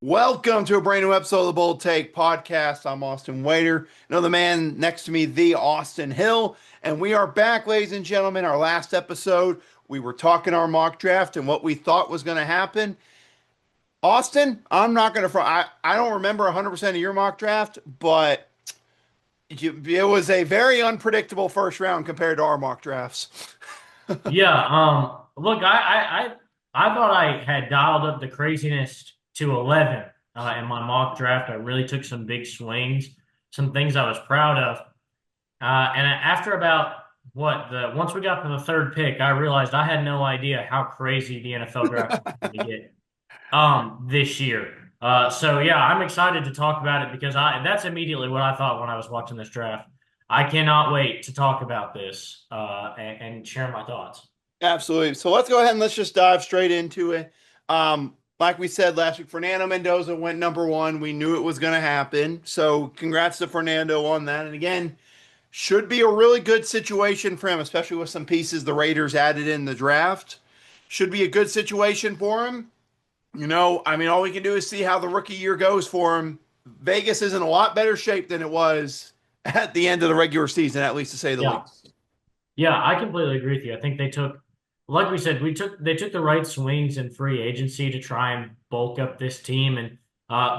Welcome to a brand new episode of the Bold Take Podcast. I'm Austin Waiter. The man next to me, the Austin Hill. And we are back, ladies and gentlemen. Our last episode, we were talking our mock draft and what we thought was going to happen. Austin, I'm not going to, I don't remember 100% of your mock draft, but it was a very unpredictable first round compared to our mock drafts. Yeah, look, I thought I had dialed up the craziness to 11 in my mock draft. I really took some big swings, some things I was proud of. And after about once we got to the third pick, I realized I had no idea how crazy the NFL draft was going to get this year. So yeah, I'm excited to talk about it because that's immediately what I thought when I was watching this draft. I cannot wait to talk about this and share my thoughts. Absolutely. So let's go ahead and let's just dive straight into it. Like we said last week, Fernando Mendoza went number one. We knew it was going to happen. So congrats to Fernando on that. And again, should be a really good situation for him, especially with some pieces the Raiders added in the draft. Should be a good situation for him. All we can do is see how the rookie year goes for him. Vegas is in a lot better shape than it was at the end of the regular season, at least to say the Yeah. least. Yeah, I completely agree with you. I think like we said, they took the right swings in free agency to try and bulk up this team, and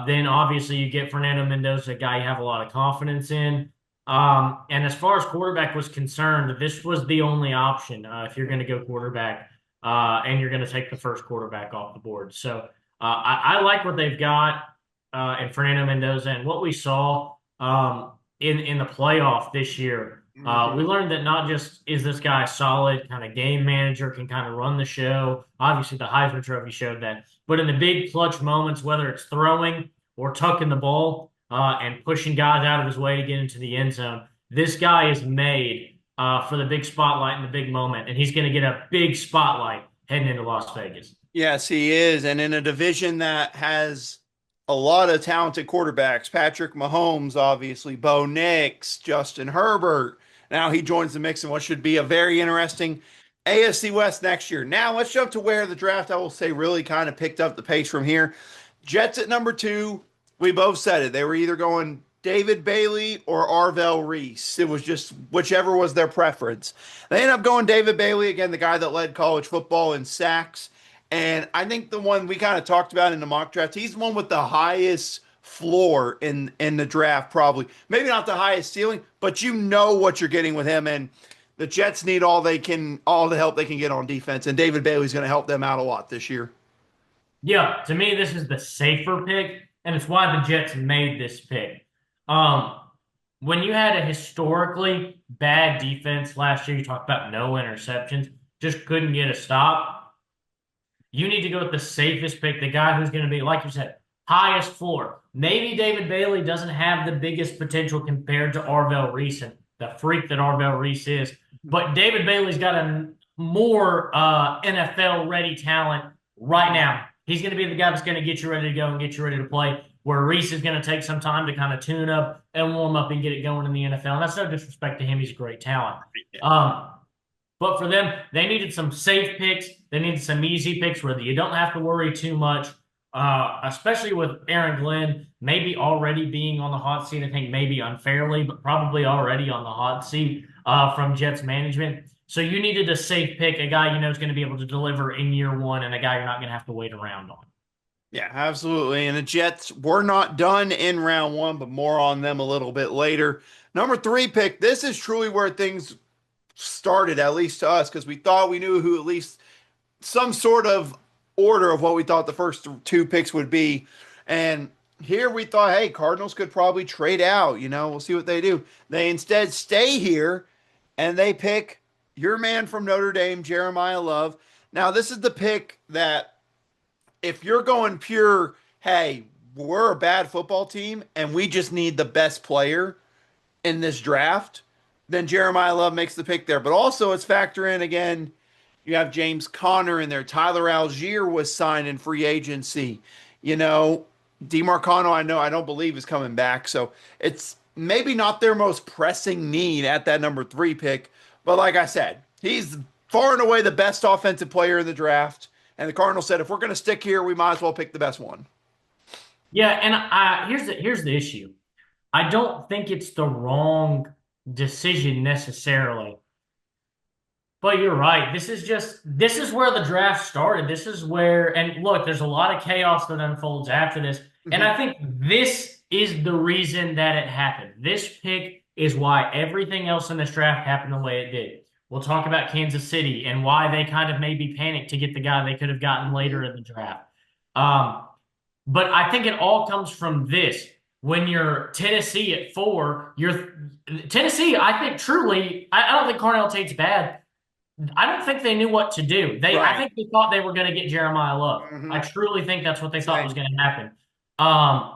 then obviously you get Fernando Mendoza, a guy you have a lot of confidence in. And as far as quarterback was concerned, this was the only option if you're going to go quarterback, and you're going to take the first quarterback off the board. So I like what they've got in Fernando Mendoza and what we saw in the playoff this year. We learned that not just is this guy a solid kind of game manager, can kind of run the show. Obviously, the Heisman Trophy showed that. But in the big clutch moments, whether it's throwing or tucking the ball and pushing guys out of his way to get into the end zone, this guy is made for the big spotlight in the big moment, and he's going to get a big spotlight heading into Las Vegas. Yes, he is. And in a division that has a lot of talented quarterbacks, Patrick Mahomes, obviously, Bo Nix, Justin Herbert. Now he joins the mix in what should be a very interesting AFC West next year. Now let's jump to where the draft, I will say, really kind of picked up the pace from here. Jets at number two. We both said it. They were either going David Bailey or Arvell Reese. It was just whichever was their preference. They ended up going David Bailey, again, the guy that led college football in sacks. And I think the one we kind of talked about in the mock draft, he's the one with the highest floor in the draft, probably. Maybe not the highest ceiling, but you know what you're getting with him. And the Jets need all the help they can get on defense. And David Bailey's going to help them out a lot this year. Yeah, to me, this is the safer pick, and it's why the Jets made this pick. Um, when you had a historically bad defense last year, you talked about no interceptions, just couldn't get a stop. You need to go with the safest pick, the guy who's going to be, like you said, highest floor. Maybe David Bailey doesn't have the biggest potential compared to Arvell Reese, and the freak that Arvell Reese is, but David Bailey's got a more NFL ready talent right now. He's going to be the guy that's going to get you ready to go and get you ready to play. Where Reese is going to take some time to kind of tune up and warm up and get it going in the NFL. And that's no disrespect to him; he's a great talent. Um, but for them, they needed some safe picks. They needed some easy picks where you don't have to worry too much. Especially with Aaron Glenn maybe already being on the hot seat. I think maybe unfairly, but probably already on the hot seat from Jets management. So you needed a safe pick, a guy you know is going to be able to deliver in year one, and a guy you're not going to have to wait around on. Yeah, absolutely. And the Jets were not done in round one, but more on them a little bit later. Number three pick. This is truly where things started, at least to us, because we thought we knew who at least some sort of order of what we thought the first two picks would be. And here we thought, hey, Cardinals could probably trade out. We'll see what they do. They instead stay here and they pick your man from Notre Dame, Jeremiah Love. Now, this is the pick that if you're going pure, hey, we're a bad football team and we just need the best player in this draft, then Jeremiah Love makes the pick there. But also, it's factor in again, you have James Conner in there. Tyler Algier was signed in free agency. DeMarcano, I don't believe is coming back. So it's maybe not their most pressing need at that number three pick. But like I said, he's far and away the best offensive player in the draft. And the Cardinals said, if we're going to stick here, we might as well pick the best one. Yeah, and here's the issue. I don't think it's the wrong decision necessarily. But you're right. This is where the draft started. This is where, and look, there's a lot of chaos that unfolds after this. And Mhm. I think this is the reason that it happened. This pick is why everything else in this draft happened the way it did. We'll talk about Kansas City and why they kind of maybe panicked to get the guy they could have gotten later in the draft. Um, but I think it all comes from this. When you're Tennessee at 4, you're Tennessee, I think truly, I don't think Cornell Tate's bad. I don't think they knew what to do. I Right. think they thought they were going to get Jeremiah Love. I Hmm. truly think that's what they thought was Same. going to happen. Um,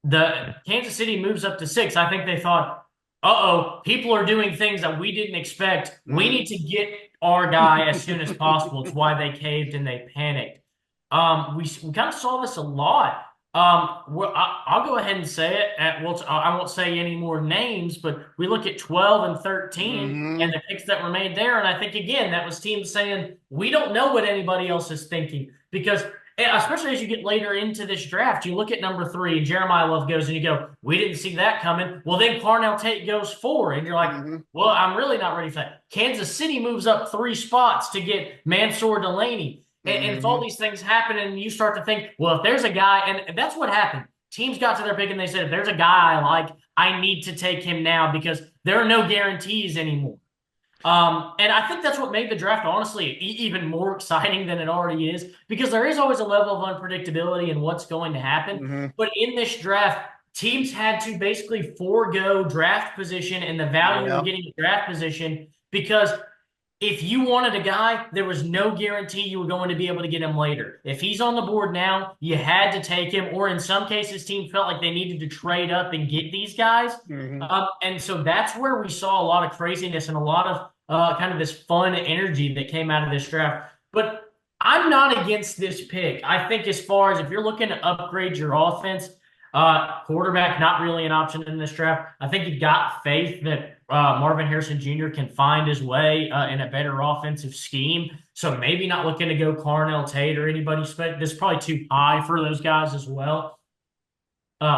the Kansas City moves up to 6. I think they thought, uh-oh, people are doing things that we didn't expect. We need Hmm. to get our guy as soon as possible. It's why they caved and they panicked. We kind of saw this a lot. I'll go ahead and say it. I won't say any more names, but we look at 12 and 13 and Hmm. the picks that were made there. And I think, again, that was teams saying, we don't know what anybody else is thinking because especially as you get later into this draft, you look at number 3 and Jeremiah Love goes and you go, we didn't see that coming. Well, then Carnell Tate goes 4 and you're like, Hmm. well, I'm really not ready for that. Kansas City moves up 3 spots to get Mansour Delaney. And it's all Hmm. these things happen and you start to think, well, if there's a guy, and that's what happened. Teams got to their pick and they said, if there's a guy I like, I need to take him now because there are no guarantees anymore. And I think that's what made the draft honestly even more exciting than it already is because there is always a level of unpredictability in what's going to happen. Hmm. But in this draft, teams had to basically forego draft position and the value of Yeah. getting a draft position because if you wanted a guy, there was no guarantee you were going to be able to get him later. If he's on the board now, you had to take him, or in some cases, teams felt like they needed to trade up and get these guys. Hmm. And so that's where we saw a lot of craziness and a lot of kind of this fun energy that came out of this draft. But I'm not against this pick. I think as far as if you're looking to upgrade your offense, quarterback not really an option in this draft. I think you've got faith that Marvin Harrison Jr. can find his way in a better offensive scheme. So maybe not looking to go Carnell Tate or anybody. This is probably too high for those guys as well.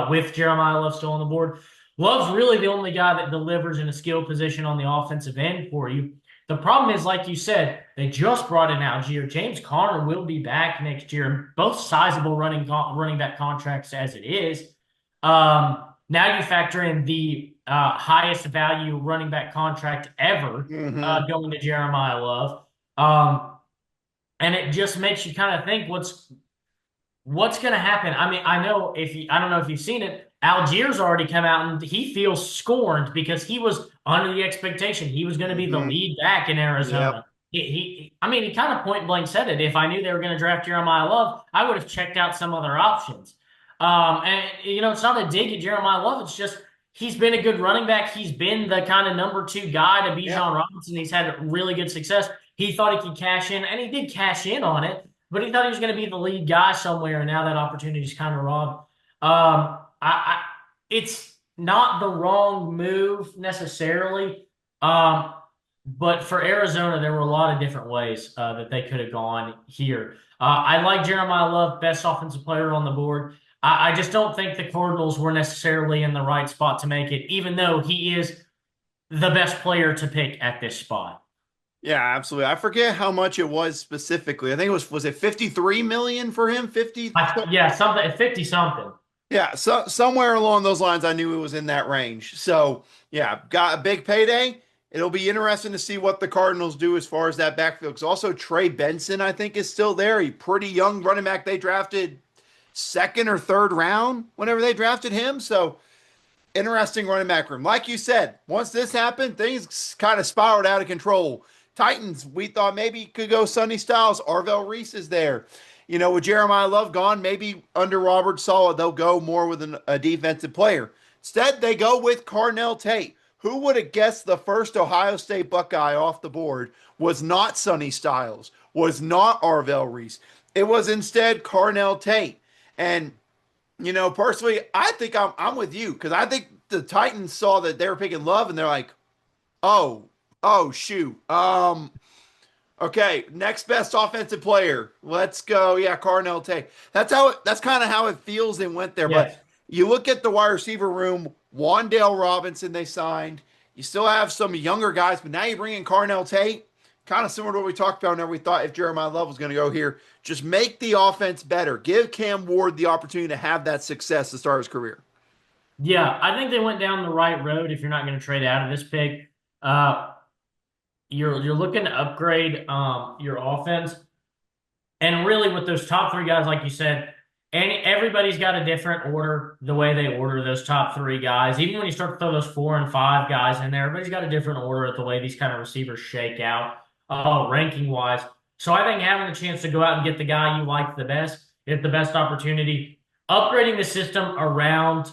With Jeremiah Love still on the board, Love's really the only guy that delivers in a skill position on the offensive end for you. The problem is, like you said, they just brought in Algier. James Conner will be back next year, both sizable running back contracts as it is. Now you factor in the highest value running back contract ever Hmm. going to Jeremiah Love. Um, and it just makes you kind of think what's going to happen. I mean, I don't know if you've seen it. Algiers already come out and he feels scorned because he was under the expectation he was going to be the Hmm. lead back in Yep. Arizona. I mean, he kind of point blank said it. If I knew they were going to draft Jeremiah Love, I would have checked out some other options. And it's not a dig at Jeremiah Love. It's just he's been a good running back. He's been the kind of number 2 guy to Yep. Bijan Robinson. He's had really good success. He thought he could cash in, and he did cash in on it, but he thought he was going to be the lead guy somewhere, and now that opportunity's kind of robbed. It's not the wrong move necessarily, but for Arizona, there were a lot of different ways that they could have gone here. I like Jeremiah Love, best offensive player on the board. I just don't think the Cardinals were necessarily in the right spot to make it, even though he is the best player to pick at this spot. Yeah, absolutely. I forget how much it was specifically. I think it was it 53 million for him? 50? Yeah, something 50 something. Yeah, so somewhere along those lines, I knew it was in that range. So yeah, got a big payday. It'll be interesting to see what the Cardinals do as far as that backfield. Because also Trey Benson, I think, is still there. He pretty young running back. They drafted second or third round whenever they drafted him. So interesting running back room. Like you said, once this happened, things kind of spiraled out of control. Titans, we thought maybe could go Sonny Styles. Arvell Reese is there. With Jeremiah Love gone, maybe under Robert Saleh, they'll go more with a defensive player. Instead, they go with Carnell Tate. Who would have guessed the first Ohio State Buckeye off the board was not Sonny Styles, was not Arvell Reese. It was instead Carnell Tate. And personally, I think I'm with you because I think the Titans saw that they were picking Love and they're like, oh, oh shoot. Okay, next best offensive player. Let's go. Yeah, Carnell Tate. That's kind of how it feels and went there. But Yes. you look at the wide receiver room, Wandale Robinson they signed. You still have some younger guys, but now you bring in Carnell Tate. Kind of similar to what we talked about whenever we thought if Jeremiah Love was going to go here. Just make the offense better. Give Cam Ward the opportunity to have that success to start his career. Yeah, I think they went down the right road if you're not going to trade out of this pick. Uh, you're looking to upgrade your offense. And really, with those top three guys, like you said, and everybody's got a different order, the way they order those top three guys. Even when you start to throw those 4 and 5 guys in there, everybody's got a different order at the way these kind of receivers shake out, ranking wise. So I think having the chance to go out and get the guy you like the best, get the best opportunity, upgrading the system around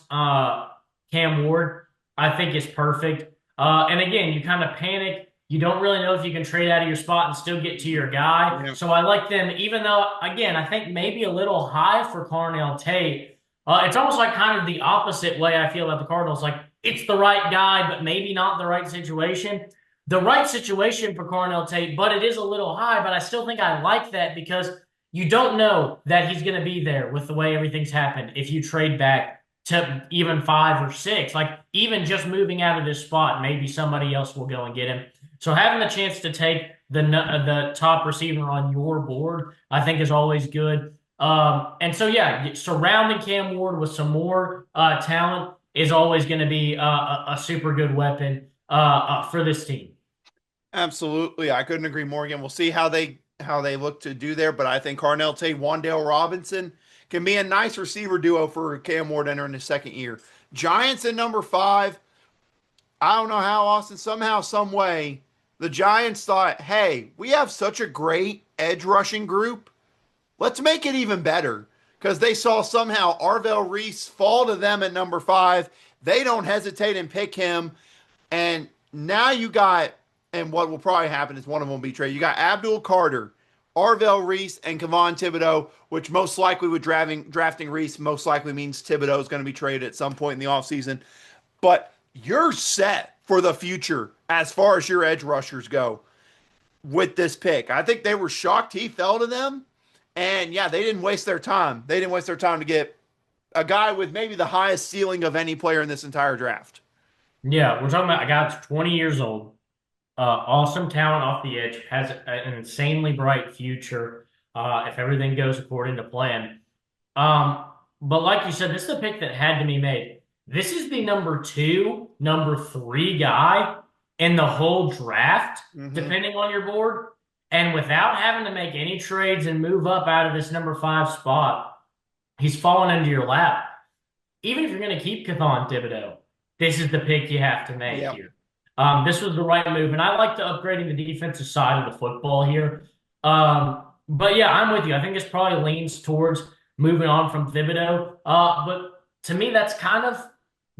Cam Ward, I think is perfect. And again, you kind of panic. You don't really know if you can trade out of your spot and still get to your guy. Yeah. So I like them, even though, again, I think maybe a little high for Carnell Tate. It's almost like kind of the opposite way I feel about the Cardinals. Like, it's the right guy, but maybe not the right situation. The right situation for Carnell Tate, but it is a little high, but I still think I like that because you don't know that he's going to be there with the way everything's happened if you trade back to even 5 or 6. Like, even just moving out of this spot, maybe somebody else will go and get him. So having the chance to take the top receiver on your board, I think is always good. And so, yeah, surrounding Cam Ward with some more talent is always going to be a super good weapon for this team. Absolutely. I couldn't agree more. Again, we'll see how they look to do there, but I think Carnell Tate, Wandale Robinson can be a nice receiver duo for Cam Ward entering his second year. Giants at number 5. I don't know how, Austin, somehow, some way, the Giants thought, hey, we have such a great edge rushing group. Let's make it even better. Because they saw somehow Arvell Reese fall to them at number 5. They don't hesitate and pick him. And now you got, and what will probably happen is one of them will be traded. You got Abdul Carter, Arvell Reese, and Kayvon Thibodeaux, which most likely with drafting Reese most likely means Thibodeaux is going to be traded at some point in the offseason. But you're set for the future as far as your edge rushers go with this pick. I think they were shocked he fell to them. And yeah, they didn't waste their time. They didn't waste their time to get a guy with maybe the highest ceiling of any player in this entire draft. Yeah, we're talking about a guy that's 20 years old, awesome talent off the edge, has an insanely bright future if everything goes according to plan. But like you said, this is the pick that had to be made. This is the number 2, number 3 guy in the whole draft, depending on your board. And without having to make any trades and move up out of this number 5 spot, he's fallen into your lap. Even if you're going to keep Kayvon Thibodeaux, this is the pick you have to make here. This was the right move. And I like the upgrading the defensive side of the football here. But yeah, I'm with you. I think this probably leans towards moving on from Thibodeaux. But to me, that's kind of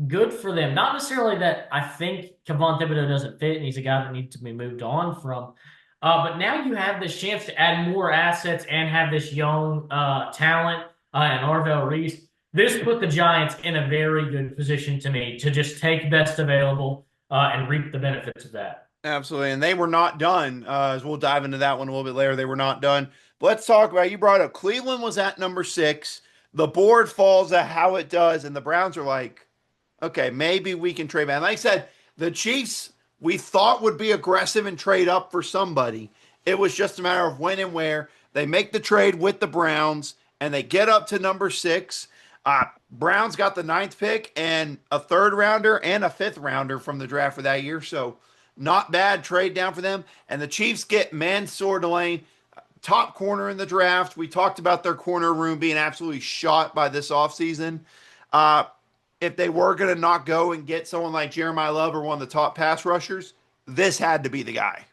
good for them. Not necessarily that I think Kayvon Thibodeaux doesn't fit and he's a guy that needs to be moved on from. But now you have this chance to add more assets and have this young talent and Arvell Reese. This put the Giants in a very good position to me to just take best available and reap the benefits of that. Absolutely. And they were not done. As we'll dive into that one a little bit later. They were not done. But let's talk about, you brought up Cleveland was at number 6. The board falls at how it does. And the Browns are like, okay, maybe we can trade back. Like I said, the Chiefs we thought would be aggressive and trade up for somebody. It was just a matter of when and where. They make the trade with the Browns, and they get up to number 6. Browns got the 9th pick and a 3rd rounder and a 5th rounder from the draft for that year. So not bad trade down for them. And the Chiefs get Mansour Delane, top corner in the draft. We talked about their corner room being absolutely shot by this offseason. If they were going to not go and get someone like Jeremiah Love or one of the top pass rushers, this had to be the guy.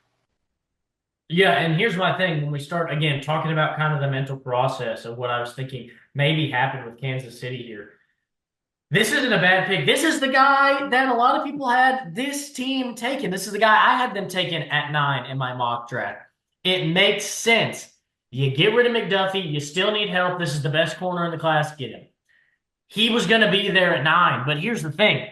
Yeah, and here's my thing. When we start, again, talking about kind of the mental process of what I was thinking maybe happened with Kansas City here. This isn't a bad pick. This is the guy that a lot of people had this team taken. This is the guy I had them taken at 9 in my mock draft. It makes sense. You get rid of McDuffie. You still need help. This is the best corner in the class. Get him. He was going to be there at 9, but here's the thing.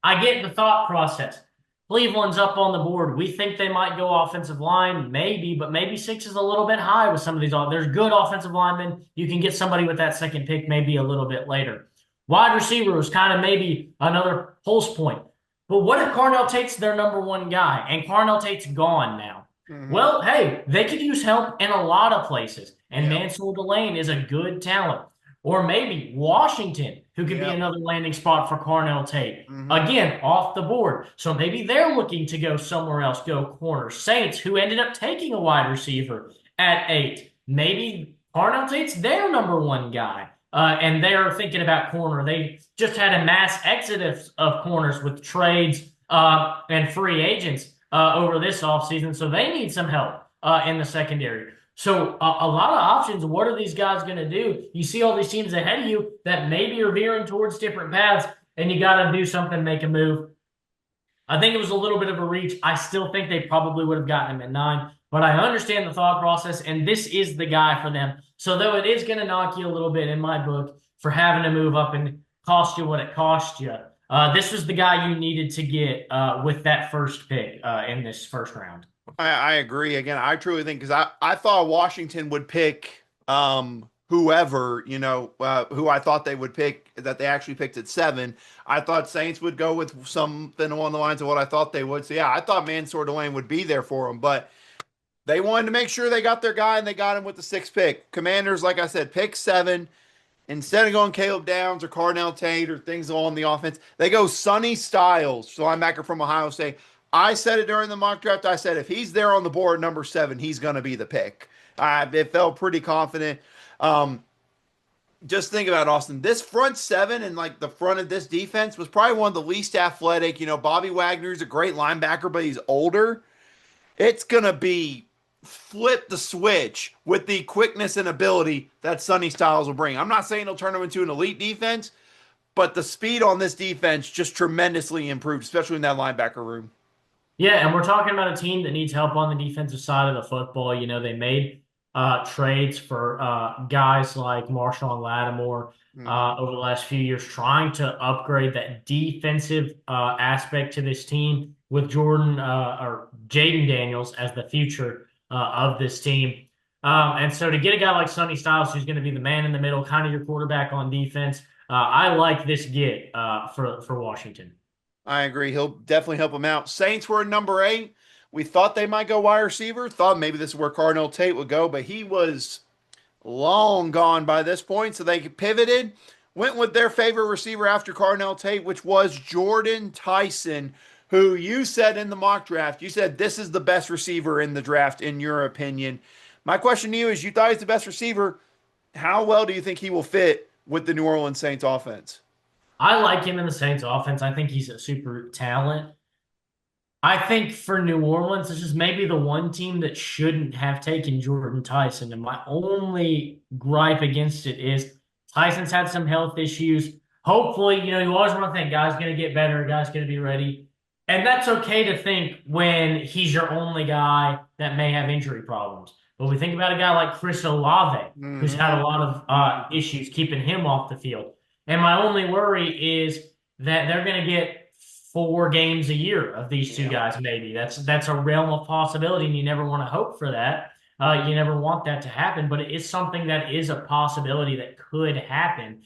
I get the thought process. Cleveland's up on the board. We think they might go offensive line, maybe, but maybe 6 is a little bit high with some of these. There's good offensive linemen. You can get somebody with that second pick maybe a little bit later. Wide receiver was kind of maybe another pulse point. But what if Carnell Tate's their number one guy and Carnell Tate's gone now? Well, hey, they could use help in a lot of places, and Yep. Mansour Delane is a good talent. Or maybe Washington, who could be Yep. another landing spot for Carnell Tate. Mhm. Again, off the board. So maybe they're looking to go somewhere else, go corner. Saints, who ended up taking a wide receiver at 8. Maybe Carnell Tate's their number one guy. And they're thinking about corner. They just had a mass exodus of corners with trades and free agents over this offseason. So they need some help in the secondary. So a lot of options. What are these guys going to do? You see all these teams ahead of you that maybe are veering towards different paths, and you got to do something, make a move. I think it was a little bit of a reach. I still think they probably would have gotten him at 9, but I understand the thought process, and this is the guy for them. So though it is going to knock you a little bit in my book for having to move up and cost you what it cost you, this was the guy you needed to get with that first pick in this first round. I agree. Again, I truly think because I thought Washington would pick whoever, who I thought they would pick, that they actually picked at 7. I thought Saints would go with something along the lines of what I thought they would. So yeah, I thought Mansour Delane would be there for them, but they wanted to make sure they got their guy and they got him with the 6th pick. Commanders, like I said, pick 7. Instead of going Caleb Downs or Carnell Tate or things along the offense, they go Sonny Styles, linebacker from Ohio State. I said it during the mock draft. I said if he's there on the board, number 7, he's going to be the pick. It felt pretty confident. Just think about Austin. This front 7 and like the front of this defense was probably one of the least athletic. Bobby Wagner's a great linebacker, but he's older. It's going to be flip the switch with the quickness and ability that Sonny Styles will bring. I'm not saying he'll turn him into an elite defense, but the speed on this defense just tremendously improved, especially in that linebacker room. Yeah, and we're talking about a team that needs help on the defensive side of the football. They made trades for guys like Marshawn Lattimore over the last few years, trying to upgrade that defensive aspect to this team with Jordan or Jaden Daniels as the future of this team. And so to get a guy like Sonny Styles, who's going to be the man in the middle, kind of your quarterback on defense, I like this get for Washington. I agree. He'll definitely help them out. Saints were in number 8. We thought they might go wide receiver. Thought maybe this is where Carnell Tate would go, but he was long gone by this point. So they pivoted, went with their favorite receiver after Carnell Tate, which was Jordan Tyson, who you said in the mock draft, you said this is the best receiver in the draft, in your opinion. My question to you is, you thought he's the best receiver. How well do you think he will fit with the New Orleans Saints offense? I like him in the Saints offense. I think he's a super talent. I think for New Orleans, this is maybe the one team that shouldn't have taken Jordan Tyson. And my only gripe against it is Tyson's had some health issues. Hopefully, you always want to think guy's going to get better, guy's going to be ready. And that's okay to think when he's your only guy that may have injury problems. But we think about a guy like Chris Olave, who's had a lot of issues keeping him off the field. And my only worry is that they're going to get 4 games a year of these two guys, maybe. That's a realm of possibility, and you never want to hope for that. You never want that to happen, but it is something that is a possibility that could happen.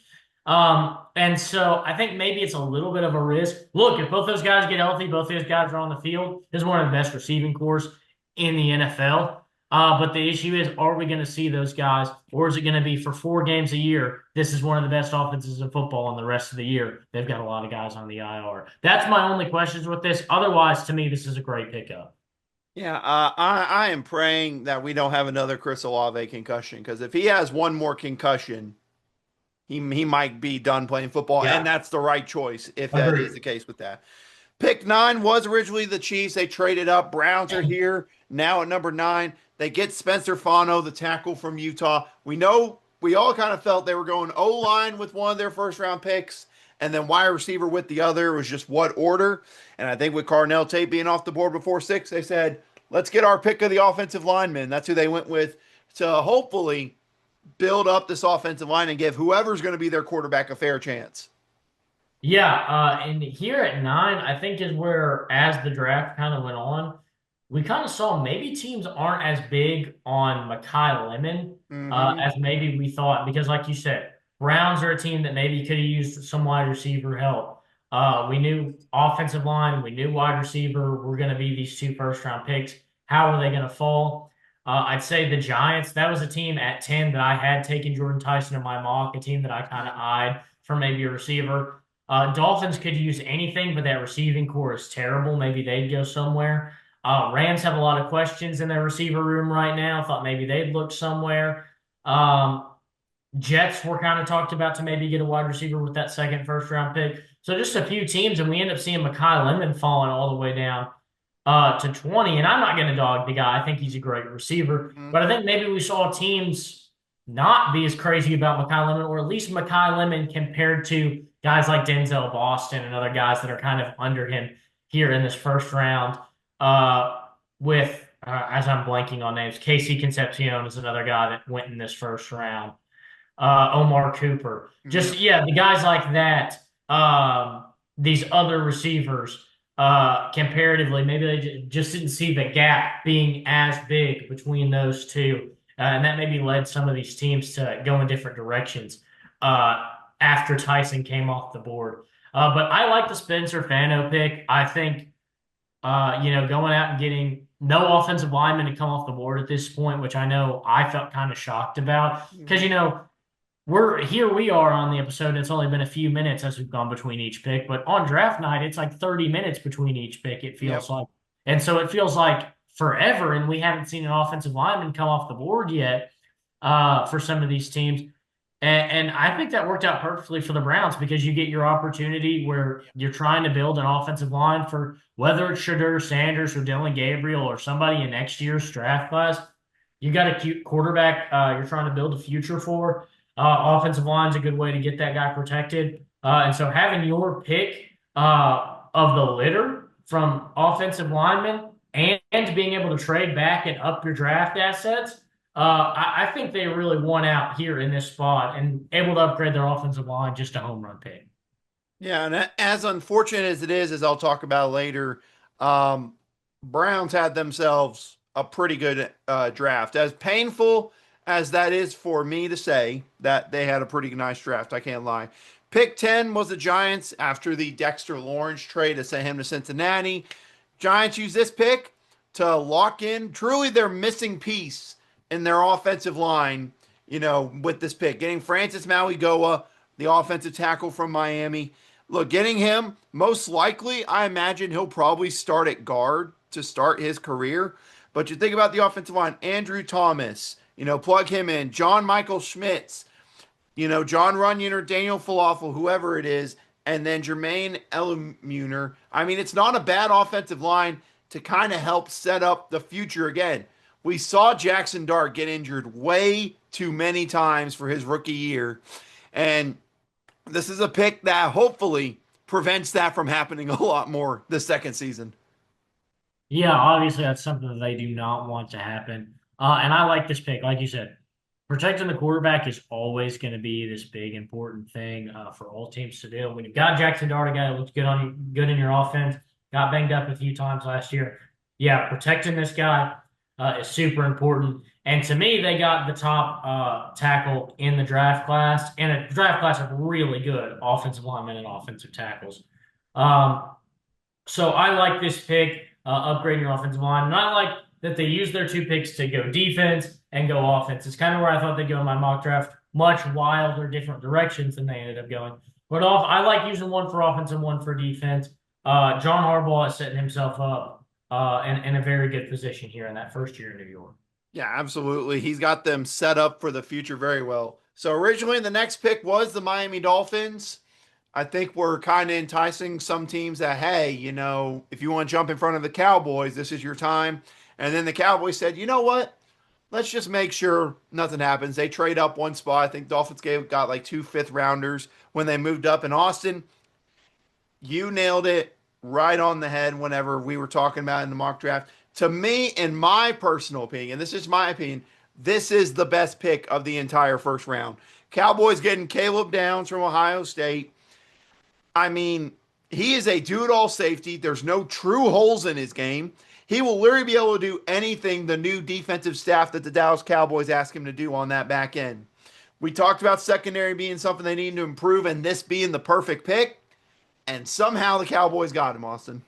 And so I think maybe it's a little bit of a risk. Look, if both those guys get healthy, both those guys are on the field, this is one of the best receiving corps in the NFL. But the issue is, are we going to see those guys, or is it going to be for 4 games a year? This is one of the best offenses in football, and the rest of the year, they've got a lot of guys on the IR. That's my only questions with this. Otherwise, to me, this is a great pickup. Yeah, I am praying that we don't have another Chris Olave concussion, because if he has one more concussion, he might be done playing football, and that's the right choice if that is the case with that. Pick 9 was originally the Chiefs. They traded up. Browns are here now at number 9. They get Spencer Fano, the tackle from Utah. We all kind of felt they were going O-line with one of their first-round picks and then wide receiver with the other. It was just what order. And I think with Carnell Tate being off the board before 6, they said, let's get our pick of the offensive lineman. That's who they went with to hopefully build up this offensive line and give whoever's going to be their quarterback a fair chance. Yeah, and here at 9, I think is where, as the draft kind of went on, we kind of saw maybe teams aren't as big on Makai Lemon Hmm. as maybe we thought. Because, like you said, Browns are a team that maybe could have used some wide receiver help. We knew offensive line, we knew wide receiver were going to be these 2 first-round picks. How were they going to fall? I'd say the Giants, that was a team at 10 that I had taken Jordan Tyson in my mock, a team that I kind of eyed for maybe a receiver. Dolphins could use anything, but that receiving core is terrible. Maybe they'd go somewhere. Rams have a lot of questions in their receiver room right now. Thought maybe they'd look somewhere. Um, Jets were kind of talked about to maybe get a wide receiver with that second first round pick. So just a few teams, and we end up seeing Makai Lemon falling all the way down to 20. And I'm not going to dog the guy. I think he's a great receiver. Hmm. But I think maybe we saw teams not be as crazy about Makai Lemon, or at least Makai Lemon compared to guys like Denzel Boston and other guys that are kind of under him here in this first round. Uh, with, as I'm blanking on names, Casey Concepcion is another guy that went in this first round. Omar Cooper. Yeah. Just yeah, the guys like that. These other receivers, comparatively, maybe they just didn't see the gap being as big between those two, and that maybe led some of these teams to go in different directions after Tyson came off the board. But I like the Spencer Fano pick. I think going out and getting no offensive lineman to come off the board at this point, which I know I felt kind of shocked about because Hmm. we are on the episode, and it's only been a few minutes as we've gone between each pick, but on draft night, it's like 30 minutes between each pick, it feels Yep. like. And so it feels like forever, and we haven't seen an offensive lineman come off the board yet for some of these teams. And I think that worked out perfectly for the Browns because you get your opportunity where you're trying to build an offensive line for whether it's Shadur Sanders or Dylan Gabriel or somebody in next year's draft class. You got a cute quarterback you're trying to build a future for. Offensive line is a good way to get that guy protected. And so having your pick of the litter from offensive linemen and being able to trade back and up your draft assets, I think they really won out here in this spot and able to upgrade their offensive line just a home run pick. Yeah, and as unfortunate as it is, as I'll talk about later, um, Browns had themselves a pretty good draft. As painful as that is for me to say, that they had a pretty nice draft, I can't lie. Pick 10 was the Giants after the Dexter Lawrence trade to send him to Cincinnati. Giants use this pick to lock in truly their missing piece in their offensive line, with this pick. Getting Francis Mauigoa, the offensive tackle from Miami. Look, getting him, most likely, I imagine he'll probably start at guard to start his career. But you think about the offensive line, Andrew Thomas, plug him in, John Michael Schmitz, John Runyon or Daniel Falafel, whoever it is, and then Jermaine Eluemuner. I mean, it's not a bad offensive line to kind of help set up the future again. We saw Jackson Dart get injured way too many times for his rookie year. And this is a pick that hopefully prevents that from happening a lot more this second season. Yeah, obviously that's something that they do not want to happen. And I like this pick. Like you said, protecting the quarterback is always going to be this big important thing for all teams to do. When you've got Jackson Dart, a guy that looked good in your offense, got banged up a few times last year. Yeah, protecting this guy is super important. And to me, they got the top tackle in the draft class, and a draft class of really good offensive linemen and offensive tackles. Um, so I like this pick, upgrading your offensive line. And I like that they use their 2 picks to go defense and go offense. It's kind of where I thought they'd go in my mock draft, much wilder, different directions than they ended up going. But I like using one for offense and one for defense. John Harbaugh is setting himself up in a very good position here in that first year in New York. Yeah, absolutely. He's got them set up for the future very well. So originally the next pick was the Miami Dolphins. I think we're kind of enticing some teams that, hey, if you want to jump in front of the Cowboys, this is your time. And then the Cowboys said, you know what? Let's just make sure nothing happens. They trade up one spot. I think Dolphins got like 2 5th rounders when they moved up in Austin. You nailed it right on the head whenever we were talking about in the mock draft. To me, in my personal opinion, this is my opinion, this is the best pick of the entire first round. Cowboys getting Caleb Downs from Ohio State. I mean, he is a do-it-all safety. There's no true holes in his game. He will literally be able to do anything the new defensive staff that the Dallas Cowboys ask him to do on that back end. We talked about secondary being something they need to improve and this being the perfect pick. And somehow the Cowboys got him, Austin.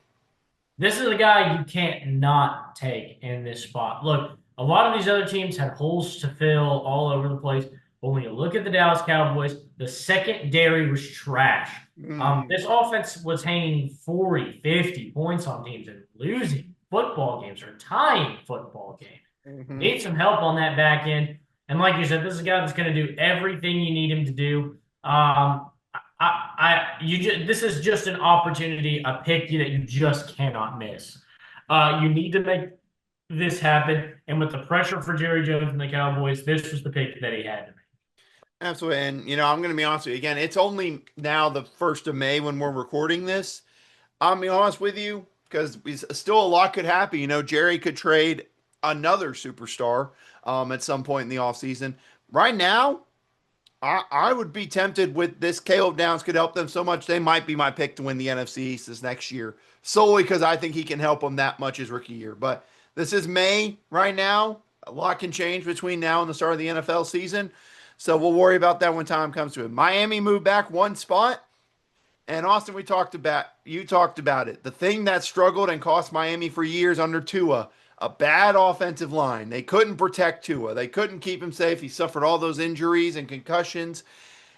This is a guy you can't not take in this spot. Look, a lot of these other teams had holes to fill all over the place. But when you look at the Dallas Cowboys, the secondary was trash. This offense was hanging 40, 50 points on teams and losing football games or tying football games. Need some help on that back end. And like you said, this is a guy that's going to do everything you need him to do. This is just an opportunity, a pick that you just cannot miss. You need to make this happen, and with the pressure for Jerry Jones and the Cowboys, this was the pick that he had to make. Absolutely. And, I'm going to be honest with you. Again, it's only now the 1st of May when we're recording this. I'll be honest with you because still a lot could happen. Jerry could trade another superstar at some point in the offseason. Right now, I would be tempted with this. Caleb Downs could help them so much. They might be my pick to win the NFC East this next year, solely because I think he can help them that much his rookie year. But this is May right now. A lot can change between now and the start of the NFL season. So we'll worry about that when time comes to it. Miami moved back one spot. And Austin, you talked about it. The thing that struggled and cost Miami for years under Tua, a bad offensive line. They couldn't protect Tua. They couldn't keep him safe. He suffered all those injuries and concussions.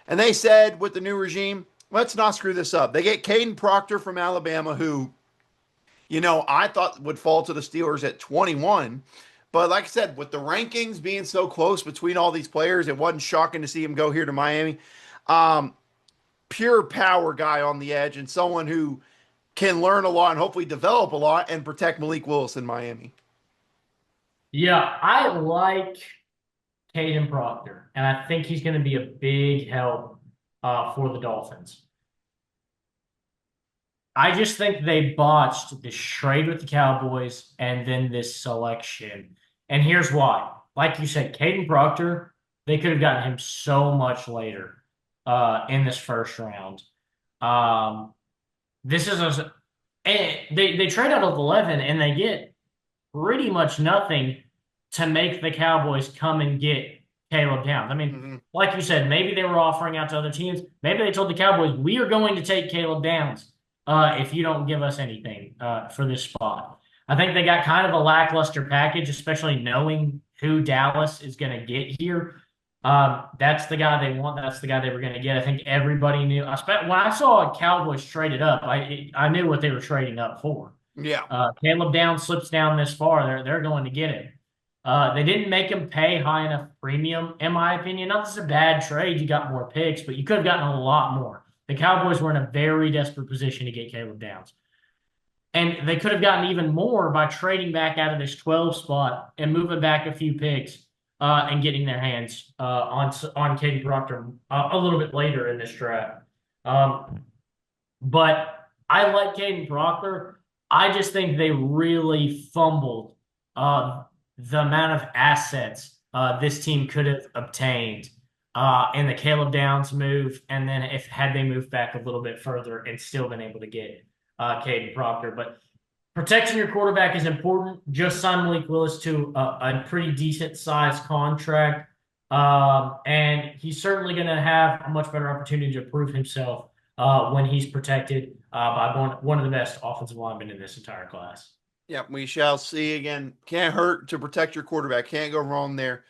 And they said with the new regime, let's not screw this up. They get Caden Proctor from Alabama, who, I thought would fall to the Steelers at 21. But like I said, with the rankings being so close between all these players, it wasn't shocking to see him go here to Miami. Pure power guy on the edge and someone who can learn a lot and hopefully develop a lot and protect Malik Willis in Miami. Yeah, I like Caden Proctor, and I think he's going to be a big help for the Dolphins. I just think they botched this trade with the Cowboys and then this selection. And here's why. Like you said, Caden Proctor, they could have gotten him so much later in this first round. This is they trade out of 11 and they get pretty much nothing to make the Cowboys come and get Caleb Downs. I mean, like you said, maybe they were offering out to other teams. Maybe they told the Cowboys, we are going to take Caleb Downs if you don't give us anything for this spot. I think they got kind of a lackluster package, especially knowing who Dallas is going to get here. That's the guy they want. That's the guy they were going to get. I think everybody knew. When I saw Cowboys traded up, I knew what they were trading up for. Yeah. Caleb Downs slips down this far. They're going to get him. They didn't make him pay high enough premium, in my opinion. Not that it's a bad trade. You got more picks, but you could have gotten a lot more. The Cowboys were in a very desperate position to get Caleb Downs. And they could have gotten even more by trading back out of this 12 spot and moving back a few picks and getting their hands on Caden Proctor a little bit later in this draft. But I like Caden Proctor. I just think they really fumbled the amount of assets this team could have obtained in the Caleb Downs move, and then had they moved back a little bit further and still been able to get Caden Proctor. But protecting your quarterback is important. Just signed Malik Willis to a pretty decent sized contract, and he's certainly going to have a much better opportunity to prove himself when he's protected by one of the best offensive linemen in this entire class. Yeah, we shall see. Again, can't hurt to protect your quarterback. Can't go wrong there.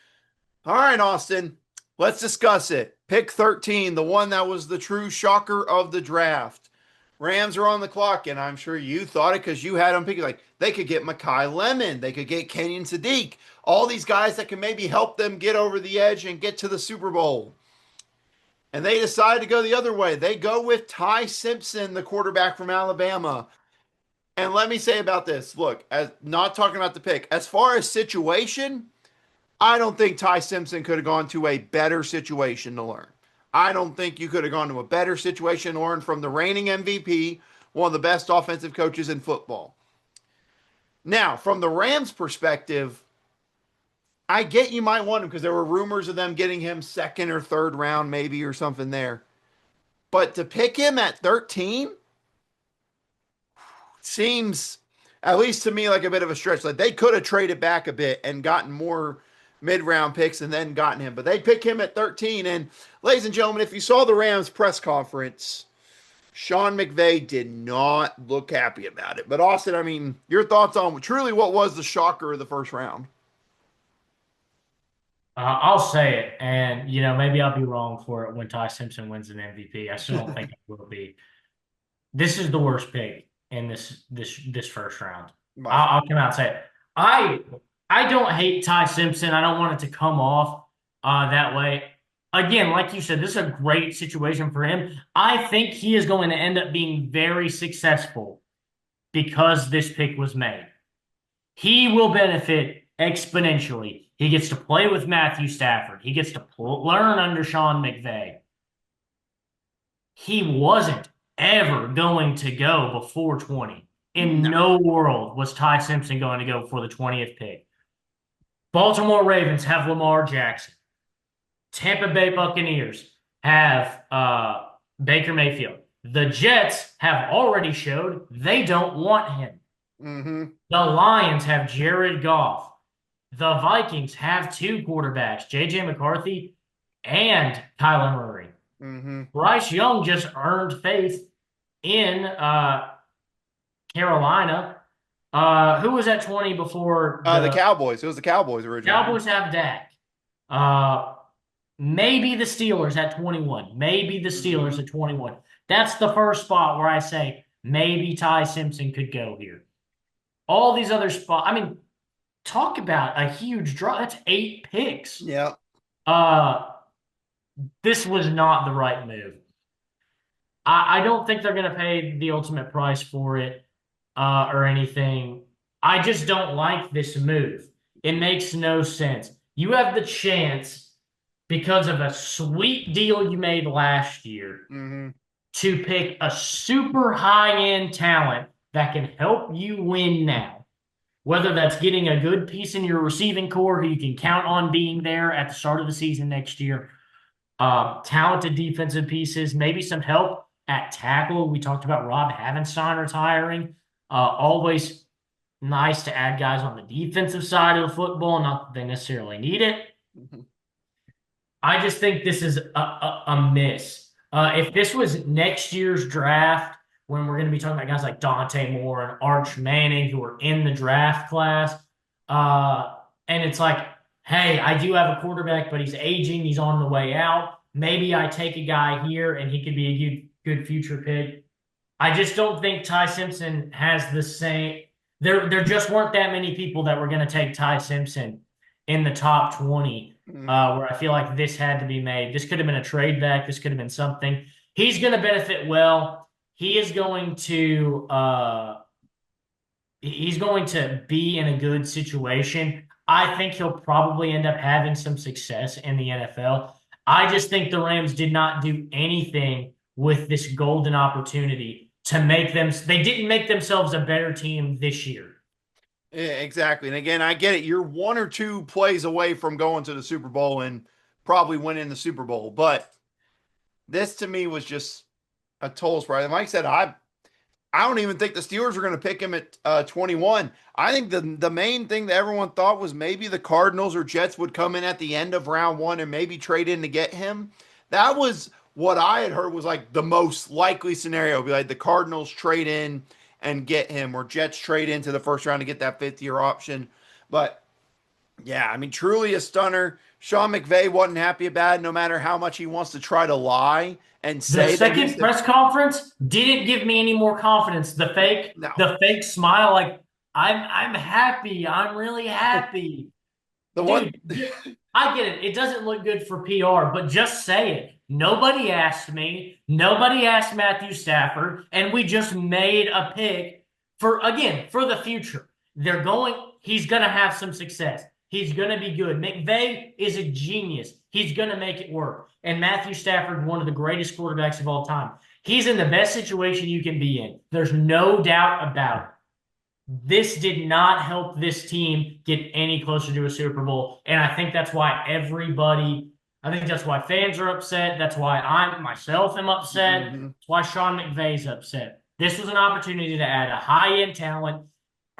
All right, Austin, let's discuss it. Pick 13, the one that was the true shocker of the draft. Rams are on the clock, and I'm sure you thought it because you had them picking. Like, they could get Mekhi Lemon. They could get Kenyon Sadiq. All these guys that can maybe help them get over the edge and get to the Super Bowl. And they decide to go the other way. They go with Ty Simpson, the quarterback from Alabama. And let me say about this, look, as not talking about the pick, as far as situation, I don't think Ty Simpson could have gone to a better situation to learn. I don't think you could have gone to a better situation to learn from the reigning MVP, one of the best offensive coaches in football. Now, from the Rams' perspective, I get you might want him because there were rumors of them getting him second or third round maybe or something there. But to pick him at 13 seems, at least to me, like a bit of a stretch. Like they could have traded back a bit and gotten more mid-round picks and then gotten him, but they pick him at 13. And ladies and gentlemen, if you saw the Rams press conference, Sean McVay did not look happy about it. But Austin, I mean, your thoughts on truly what was the shocker of the first round? I'll say it, and maybe I'll be wrong for it when Ty Simpson wins an MVP. I still don't think it will be. This is the worst pick in this first round. I'll come out and say it. I don't hate Ty Simpson. I don't want it to come off that way. Again, like you said, this is a great situation for him. I think he is going to end up being very successful because this pick was made. He will benefit exponentially. He gets to play with Matthew Stafford. He gets to learn under Sean McVay. He wasn't ever going to go before 20. In no world was Ty Simpson going to go for the 20th pick. Baltimore Ravens have Lamar Jackson. Tampa Bay Buccaneers have Baker Mayfield. The Jets have already showed they don't want him. Mm-hmm. The Lions have Jared Goff. The Vikings have two quarterbacks, J.J. McCarthy and Kyler Murray. Mm-hmm. Bryce Young just earned faith in Carolina. Who was at 20 before? The Cowboys. It was the Cowboys originally. Cowboys have Dak. Maybe the Steelers at 21. Maybe the Steelers at 21. That's the first spot where I say maybe Ty Simpson could go here. All these other spots, I mean, talk about a huge draw. That's 8 picks. Yeah. This was not the right move. I don't think they're going to pay the ultimate price for it or anything. I just don't like this move. It makes no sense. You have the chance, because of a sweet deal you made last year, to pick a super high-end talent that can help you win now. Whether that's getting a good piece in your receiving core who you can count on being there at the start of the season next year, talented defensive pieces, maybe some help at tackle. We talked about Rob Havenstein retiring. Always nice to add guys on the defensive side of the football, not that they necessarily need it. I just think this is a miss. If this was next year's draft, when we're going to be talking about guys like Dante Moore and Arch Manning who are in the draft class, and it's like, hey, I do have a quarterback, but he's aging. He's on the way out. Maybe I take a guy here and he could be a good future pick. I just don't think Ty Simpson has the same. There just weren't that many people that were going to take Ty Simpson in the top 20, where I feel like this had to be made. This could have been a trade back. This could have been something. He's going to benefit well. He is going to be in a good situation. I think he'll probably end up having some success in the NFL. I just think the Rams did not do anything with this golden opportunity to make them. They didn't make themselves a better team this year. Yeah, exactly. And again, I get it. You're 1 or 2 plays away from going to the Super Bowl and probably winning the Super Bowl. But this to me was just a total surprise. And Mike said, I don't even think the Steelers are going to pick him at 21. I think the main thing that everyone thought was maybe the Cardinals or Jets would come in at the end of round 1 and maybe trade in to get him. That was what I had heard was like the most likely scenario. Be like the Cardinals trade in and get him, or Jets trade into the first round to get that 5th-year option. But yeah, I mean, truly a stunner. Sean McVay wasn't happy about it, no matter how much he wants to try to lie and say. The second press conference didn't give me any more confidence. The fake smile, like I'm happy. I'm really happy. I get it. It doesn't look good for PR, but just say it. Nobody asked me. Nobody asked Matthew Stafford, and we just made a pick for the future. He's going to have some success. He's going to be good. McVay is a genius. He's going to make it work. And Matthew Stafford, one of the greatest quarterbacks of all time. He's in the best situation you can be in. There's no doubt about it. This did not help this team get any closer to a Super Bowl. And I think that's why everybody I think that's why fans are upset. That's why I myself am upset. Hmm. That's why Sean McVay's upset. This was an opportunity to add a high-end talent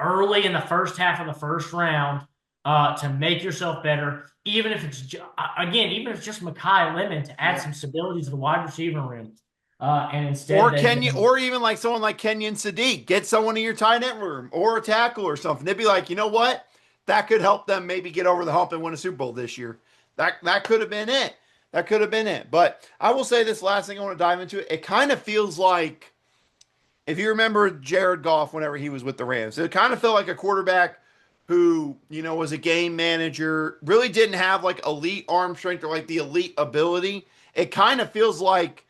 early in the first half of the first round to make yourself better. Even if it's again, even if it's just Mekhi Lemon to add Yeah. some stability to the wide receiver room, and Or instead they've Kenya, been or even like someone like Kenyon Sadiq, get someone in your tight end room or a tackle or something. They'd be like, you know what? That could help them maybe get over the hump and win a Super Bowl this year. That could have been it. That could have been it. But I will say this last thing I want to dive into. It kind of feels like if you remember Jared Goff whenever he was with the Rams, it kind of felt like a quarterback who, was a game manager, really didn't have like elite arm strength or like the elite ability. It kind of feels like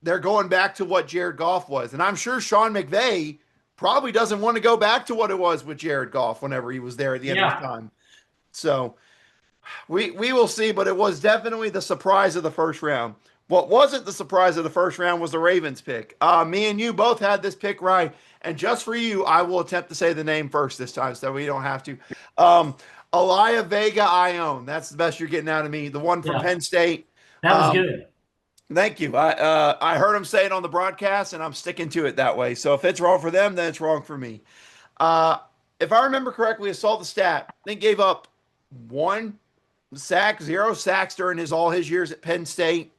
they're going back to what Jared Goff was. And I'm sure Sean McVay probably doesn't want to go back to what it was with Jared Goff whenever he was there at the end of his yeah. time. So we will see, but it was definitely the surprise of the first round. What wasn't the surprise of the first round was the Ravens pick. Me and you both had this pick right. And just for you, I will attempt to say the name first this time so we don't have to. Alaya Vega Ione. That's the best you're getting out of me. The one from Yeah, Penn State. that was Um, good. Thank you. I heard him say it on the broadcast, and I'm sticking to it that way. So if it's wrong for them, then it's wrong for me. Uh, if I remember correctly, I saw the stat. I think gave up 1 sack, 0 sacks during all his years at Penn State.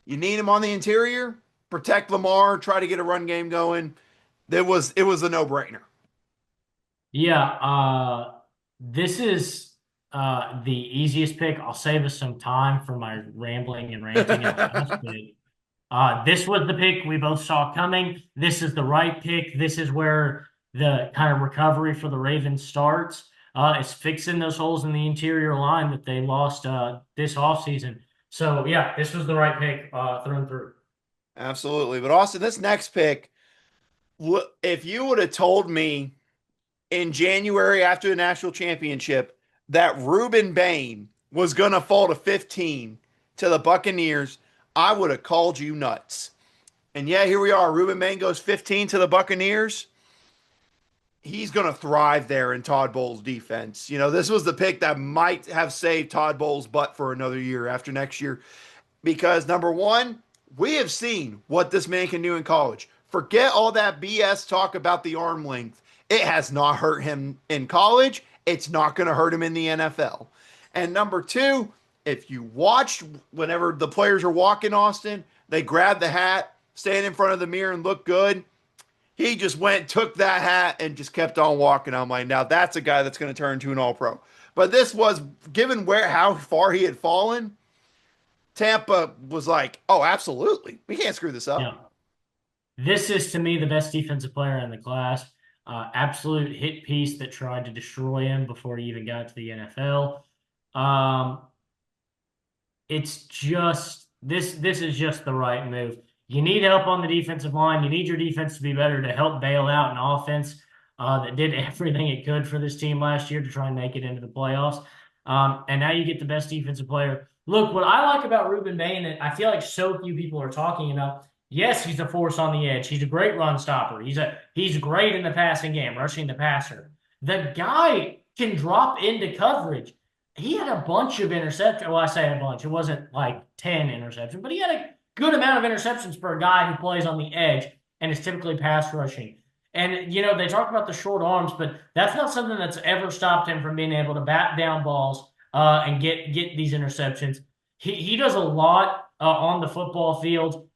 You need him on the interior, protect Lamar, try to get a run game going. It was a no brainer. Yeah, this is the easiest pick. I'll save us some time for my rambling and ranting in the last pick. This was the pick we both saw coming. This is the right pick. This is where the kind of recovery for the Ravens starts. It's fixing those holes in the interior line that they lost this offseason. So, yeah, this was the right pick through and through. Absolutely. But Austin, this next pick, if you would have told me in January after the national championship that Ruben Bain was going to fall to 15 to the Buccaneers, I would have called you nuts. And yeah, here we are. Ruben Bain goes 15 to the Buccaneers. He's going to thrive there in Todd Bowles' defense. This was the pick that might have saved Todd Bowles' butt for another year after next year because number one, we have seen what this man can do in college. Forget all that BS talk about the arm length. It has not hurt him in college. It's not going to hurt him in the NFL. And number two, if you watched whenever the players are walking Austin, they grab the hat, stand in front of the mirror and look good. He just went, took that hat, and just kept on walking. I'm like, now that's a guy that's going to turn into an all-pro. But this was, given how far he had fallen, Tampa was like, oh, absolutely. We can't screw this Yeah. up. This is to me the best defensive player in the class. Absolute hit piece that tried to destroy him before he even got to the NFL. Um, it's just this is just the right move. You need help on the defensive line. You need your defense to be better to help bail out an offense that did everything it could for this team last year to try and make it into the playoffs. And now you get the best defensive player. Look, what I like about Ruben Bain, and I feel like so few people are talking about. Yes, he's a force on the edge. He's a great run stopper. He's great in the passing game, rushing the passer. The guy can drop into coverage. He had a bunch of interceptions. Well, I say a bunch. It wasn't like 10 interceptions, but he had a good amount of interceptions for a guy who plays on the edge and is typically pass rushing. And, they talk about the short arms, but that's not something that's ever stopped him from being able to bat down balls and get these interceptions. He does a lot on the football field.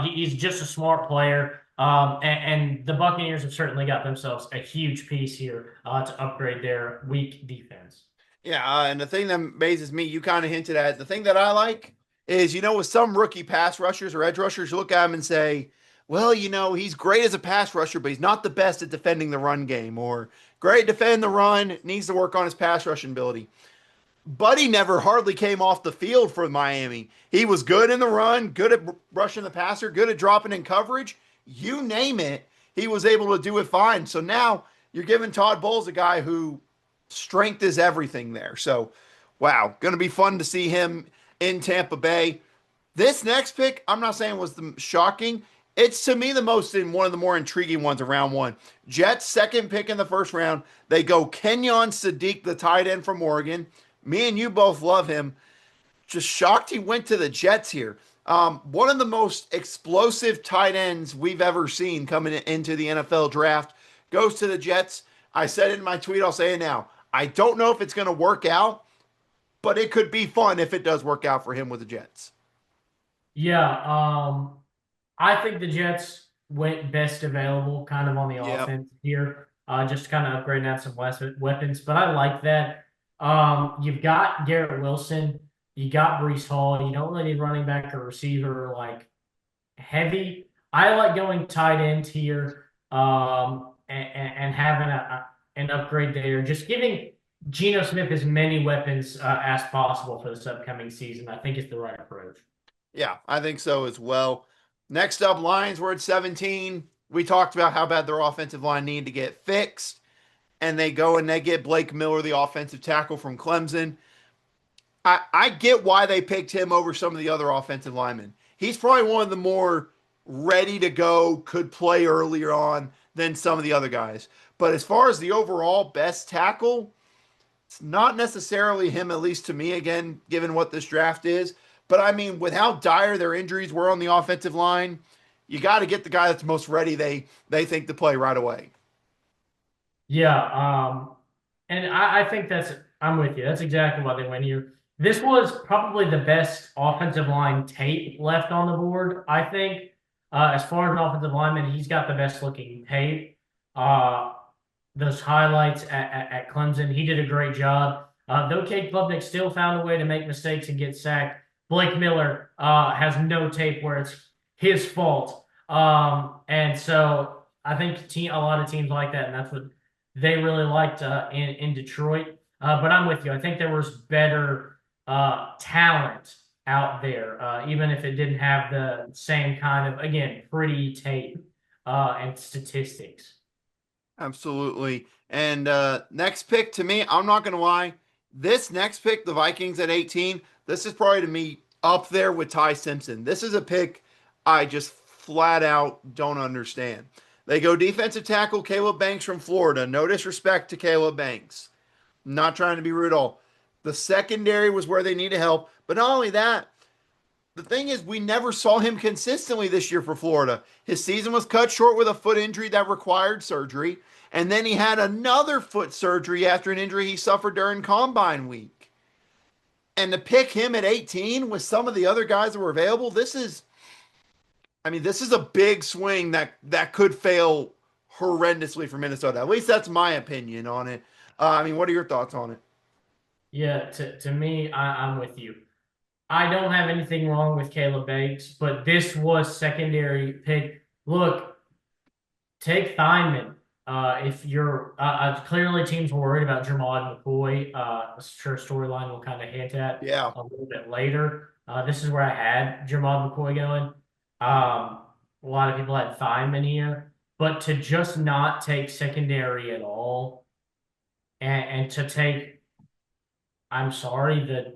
He's just a smart player. And the Buccaneers have certainly got themselves a huge piece here to upgrade their weak defense. Yeah, and the thing that amazes me, you kind of hinted at, the thing that I like is, with some rookie pass rushers or edge rushers, you look at him and say, well, he's great as a pass rusher, but he's not the best at defending the run game, or great at defending the run, needs to work on his pass rushing ability. Buddy never hardly came off the field for Miami. He was good in the run, good at rushing the passer, good at dropping in coverage. You name it, he was able to do it fine. So now you're giving Todd Bowles a guy who strength is everything there. So, wow, going to be fun to see him in Tampa Bay. This next pick, I'm not saying was the shocking. It's to me the most in one of the more intriguing ones of round one. Jets second pick in the first round. They go Kenyon Sadiq, the tight end from Oregon. Me and you both love him. just shocked he went to the Jets here. One of the most explosive tight ends we've ever seen coming into the NFL draft goes to the Jets. I said it in my tweet, I'll say it now. I don't know if it's going to work out, but it could be fun if it does work out for him with the Jets. Yeah, I think the Jets went best available kind of on the Yeah. offense here, just kind of upgrading out some weapons. But I like that. You've got Garrett Wilson, you got Brees Hall. You don't really need running back or receiver like heavy. I like going tight end here, and having an upgrade there, just giving Geno Smith as many weapons as possible for this upcoming season. I think is the right approach. Yeah, I think so as well. Next up, Lions were at 17. We talked about how bad their offensive line needed to get fixed, and they go and they get Blake Miller, the offensive tackle from Clemson. I get why they picked him over some of the other offensive linemen. He's probably one of the more ready to go, could play earlier on than some of the other guys. But as far as the overall best tackle, it's not necessarily him, at least to me, again, given what this draft is. But I mean, with how dire their injuries were on the offensive line, you got to get the guy that's most ready they think to play right away. Yeah, and I think I'm with you. That's exactly why they went here. This was probably the best offensive line tape left on the board. I think, as far as an offensive lineman, he's got the best looking tape. Uh, those highlights at Clemson, he did a great job. Though Cade Klubnik still found a way to make mistakes and get sacked, Blake Miller has no tape where it's his fault. And so I think a lot of teams like that, and that's what they really liked in Detroit. But I'm with you. I think there was better talent out there, even if it didn't have the same kind of, again, pretty tape and statistics. Absolutely. And next pick to me, I'm not going to lie. This next pick, the Vikings at 18, this is probably to me up there with Ty Simpson. This is a pick I just flat out don't understand. They go defensive tackle Caleb Banks from Florida. No disrespect to Caleb Banks. Not trying to be rude at all. The secondary was where they needed help. But not only that, the thing is, we never saw him consistently this year for Florida. His season was cut short with a foot injury that required surgery. And then he had another foot surgery after an injury he suffered during combine week. And to pick him at 18 with some of the other guys that were available, this is a big swing that could fail horrendously for Minnesota. At least that's my opinion on it. What are your thoughts on it? Yeah, to me, I'm with you. I don't have anything wrong with Caleb Banks, but this was secondary pick. Look, take Thynman. If you're clearly teams were worried about Jermod McCoy. Sure, storyline will kind of hint at Yeah. a little bit later. This is where I had Jermod McCoy going. A lot of people had Thynman here, but to just not take secondary at all, and to take, I'm sorry that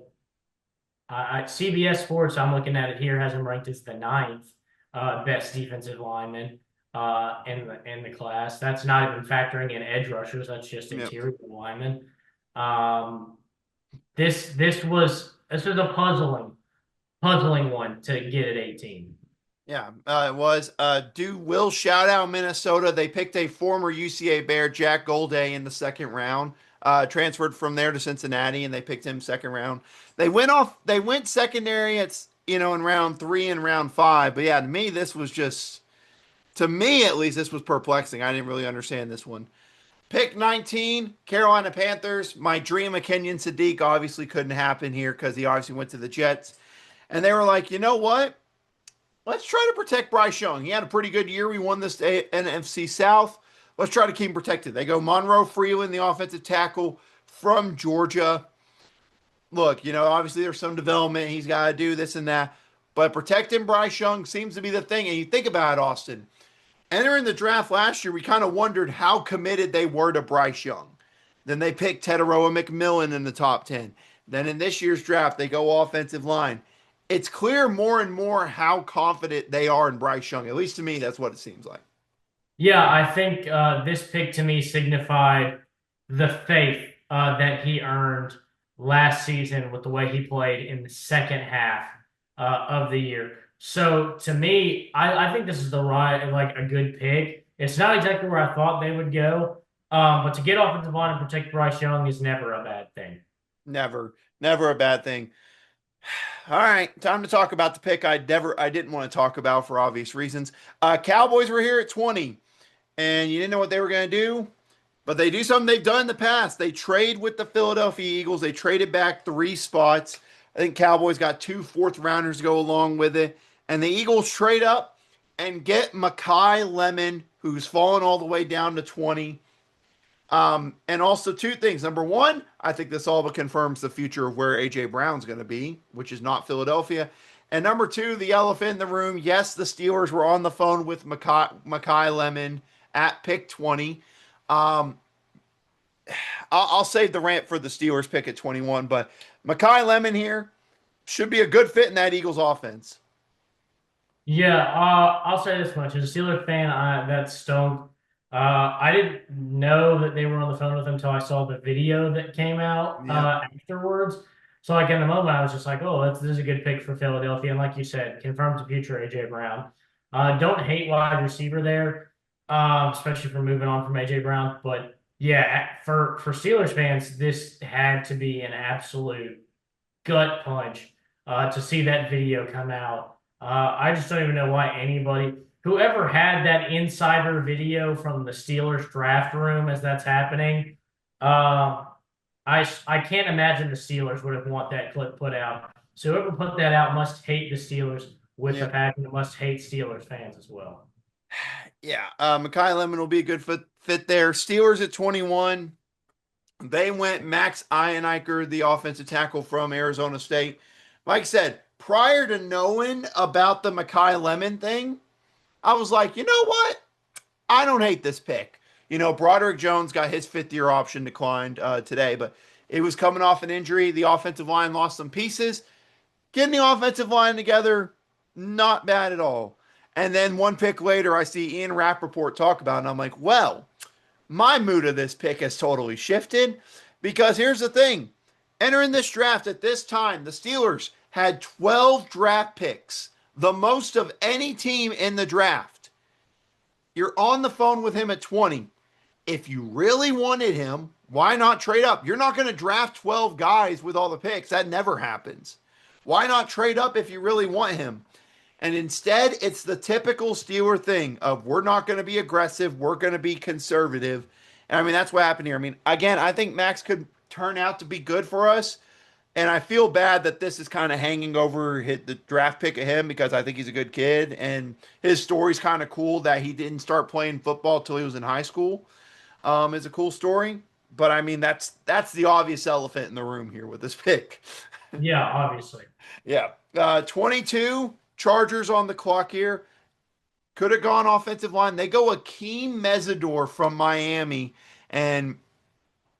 CBS Sports, I'm looking at it here, has him ranked as the ninth best defensive lineman in the class. That's not even factoring in edge rushers. That's just interior linemen. This was a puzzling one to get at 18. Yeah, it was. Will shout out Minnesota. They picked a former UCA Bear, Jack Golday, in the second round. Transferred from there to Cincinnati, and they picked him second round. They went secondary at in round 3 and round 5. But yeah, to me at least, this was perplexing. I didn't really understand this one. Pick 19, Carolina Panthers. My dream of Kenyon Sadiq obviously couldn't happen here because he obviously went to the Jets. And they were like, you know what? Let's try to protect Bryce Young. He had a pretty good year. We won this NFC South. Let's try to keep him protected. They go Monroe Freeland, the offensive tackle from Georgia. Look, obviously there's some development. He's got to do this and that. But protecting Bryce Young seems to be the thing. And you think about it, Austin. Entering the draft last year, we kind of wondered how committed they were to Bryce Young. Then they picked Teteroa McMillan in the top 10. Then in this year's draft, they go offensive line. It's clear more and more how confident they are in Bryce Young. At least to me, that's what it seems like. Yeah, I think this pick to me signified the faith that he earned last season with the way he played in the second half of the year. So to me, I think this is the right, like a good pick. It's not exactly where I thought they would go, but to get offensive line and protect Bryce Young is never a bad thing. Never, never a bad thing. All right, time to talk about the pick I didn't want to talk about for obvious reasons. Cowboys were here at 20, and you didn't know what they were going to do, but they do something they've done in the past. They trade with the Philadelphia Eagles. They traded back 3 spots. I think Cowboys got 2 4th rounders to go along with it, and the Eagles trade up and get Makai Lemon, who's fallen all the way down to 20. And also 2 things. Number one, I think this all but confirms the future of where AJ Brown's going to be, which is not Philadelphia. And number two, the elephant in the room. Yes, the Steelers were on the phone with Makai Lemon at pick 20. Um, I'll save the rant for the Steelers pick at 21, but Makai Lemon here should be a good fit in that Eagles offense. Yeah, I'll say this much. As a Steelers fan, that's stoked. I didn't know that they were on the phone with him until I saw the video that came out Yep. afterwards. So, like in the moment, I was just like, "Oh, this is a good pick for Philadelphia." And like you said, confirms the future AJ Brown. Don't hate wide receiver there, especially for moving on from AJ Brown. But yeah, for Steelers fans, this had to be an absolute gut punch to see that video come out. I just don't even know why anybody, whoever had that insider video from the Steelers draft room as that's happening, I can't imagine the Steelers would have want that clip put out. So whoever put that out must hate the Steelers with a Yep. passion and must hate Steelers fans as well. Yeah. Makai Lemon will be a good fit there. Steelers at 21. They went Max Ioniker, the offensive tackle from Arizona State. Like I said, prior to knowing about the Makai Lemon thing, I was like, you know what? I don't hate this pick. Broderick Jones got his 5th-year option declined today, but it was coming off an injury. The offensive line lost some pieces. Getting the offensive line together, not bad at all. And then 1 pick later, I see Ian Rappaport talk about it, and I'm like, well, my mood of this pick has totally shifted because here's the thing. Entering this draft at this time, the Steelers had 12 draft picks, the most of any team in the draft. You're on the phone with him at 20. If you really wanted him, why not trade up? You're not going to draft 12 guys with all the picks. That never happens. Why not trade up if you really want him? And instead, it's the typical Steeler thing of we're not going to be aggressive, we're going to be conservative. And I mean, that's what happened here. I mean, again, I think Max could turn out to be good for us. And I feel bad that this is kind of hanging over the draft pick of him because I think he's a good kid. And his story's kind of cool that he didn't start playing football till he was in high school. Is a cool story. But I mean, that's the obvious elephant in the room here with this pick. Yeah, obviously. Yeah. 22 Chargers on the clock here. Could have gone offensive line. They go Akeem Mesidor from Miami. And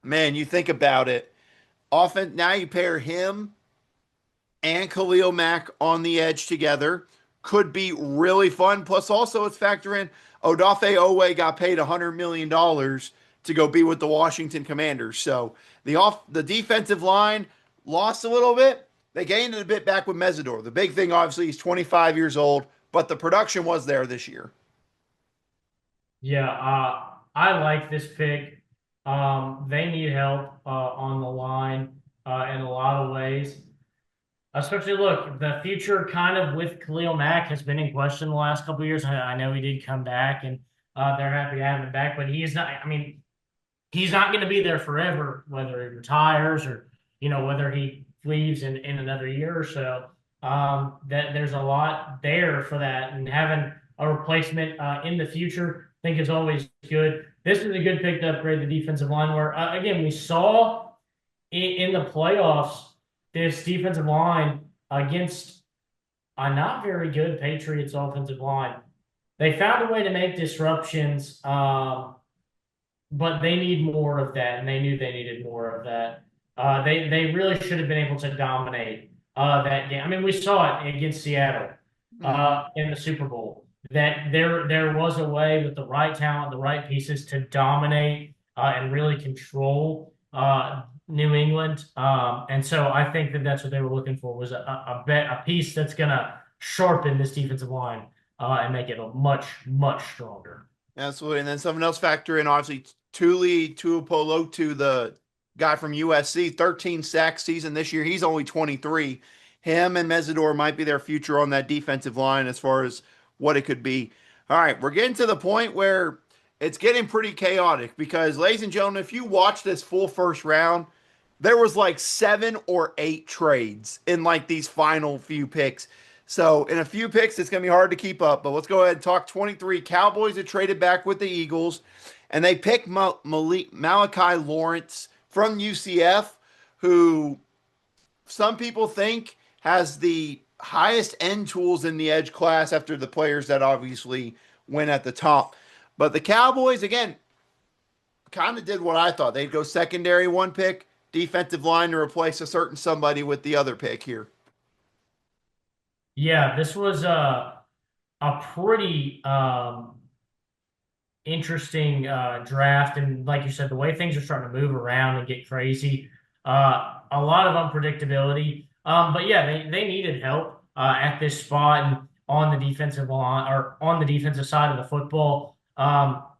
man, you think about it. Now you pair him and Khalil Mack on the edge together. Could be really fun. Plus, also, let's factor in Odafe Owe got paid $100 million to go be with the Washington Commanders. So the defensive line lost a little bit. They gained it a bit back with Mesidor. The big thing, obviously, he's 25 years old, but the production was there this year. Yeah, I like this pick. They need help on the line in a lot of ways. Especially, look, the future kind of with Khalil Mack has been in question the last couple of years. I know he did come back, and they're happy to have him back, but he is not. I mean, he's not going to be there forever, whether he retires or whether he leaves in another year or so. That there's a lot there for that, and having a replacement in the future, I think is always good. This is a good pick to upgrade the defensive line. Where again, we saw in the playoffs this defensive line against a not very good Patriots offensive line. They found a way to make disruptions, but they need more of that, and they knew they needed more of that. They really should have been able to dominate that game. I mean, we saw it against Seattle in the Super Bowl. That there was a way with the right talent, the right pieces to dominate and really control New England, and so I think that that's what they were looking for was a piece that's gonna sharpen this defensive line and make it a much stronger. Absolutely. And then someone else factor in, obviously, Tuli Tuipolotu, the guy from USC, 13 sack season this year. He's only 23. Him and Mesidor might be their future on that defensive line as far as what it could be. All right, we're getting to the point where it's getting pretty chaotic because, ladies and gentlemen, if you watch this full first round, there was like 7 or 8 trades in like these final few picks. So in a few picks, it's going to be hard to keep up. But let's go ahead and talk 23. Cowboys have traded back with the Eagles, and they picked Malachi Lawrence from UCF, who some people think has the highest end tools in the edge class after the players that obviously went at the top. But the Cowboys, again, kind of did what I thought. They'd go secondary one pick, defensive line to replace a certain somebody with the other pick here. Yeah, this was a pretty interesting draft, and like you said, the way things are starting to move around and get crazy, a lot of unpredictability. But yeah, they needed help at this spot and on the defensive line or on the defensive side of the football.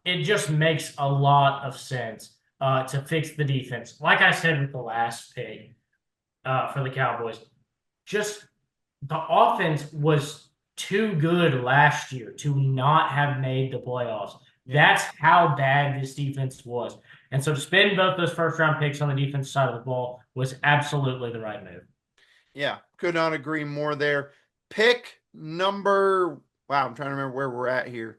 It just makes a lot of sense to fix the defense. Like I said with the last pick for the Cowboys, just the offense was too good last year to not have made the playoffs. That's how bad this defense was. And so to spend both those first round picks on the defense side of the ball was absolutely the right move. Yeah, could not agree more there. Pick number, wow, I'm trying to remember where we're at here.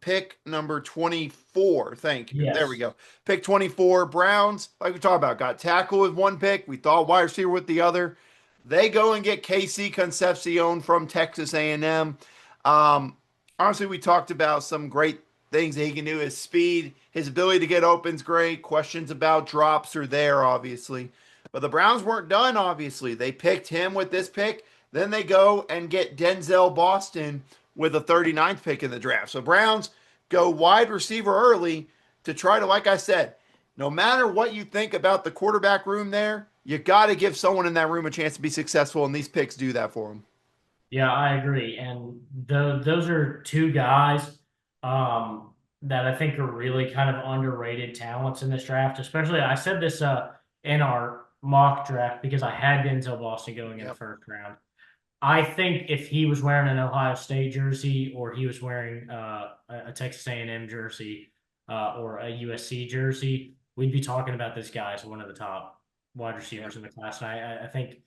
Pick number 24. Thank you. There we Yes. go. Pick 24. Browns, like we talked about, got tackle with one pick. We thought wide receiver with the other. They go and get KC Concepcion from Texas A&M. Honestly, we talked about some great things that he can do. His speed, his ability to get open's great. Questions about drops are there, obviously. But the Browns weren't done, obviously. They picked him with this pick. Then they go and get Denzel Boston with the 39th pick in the draft. So Browns go wide receiver early to try to, like I said, no matter what you think about the quarterback room there, you got to give someone in that room a chance to be successful, and these picks do that for them. Yeah, I agree. And those are two guys that I think are really kind of underrated talents in this draft. Especially, I said this in our mock draft because I had Denzel Boston going in the first round. I think if he was wearing an Ohio State jersey or he was wearing a Texas A&M jersey or a USC jersey, we'd be talking about this guy as one of the top wide receivers in the class. And I think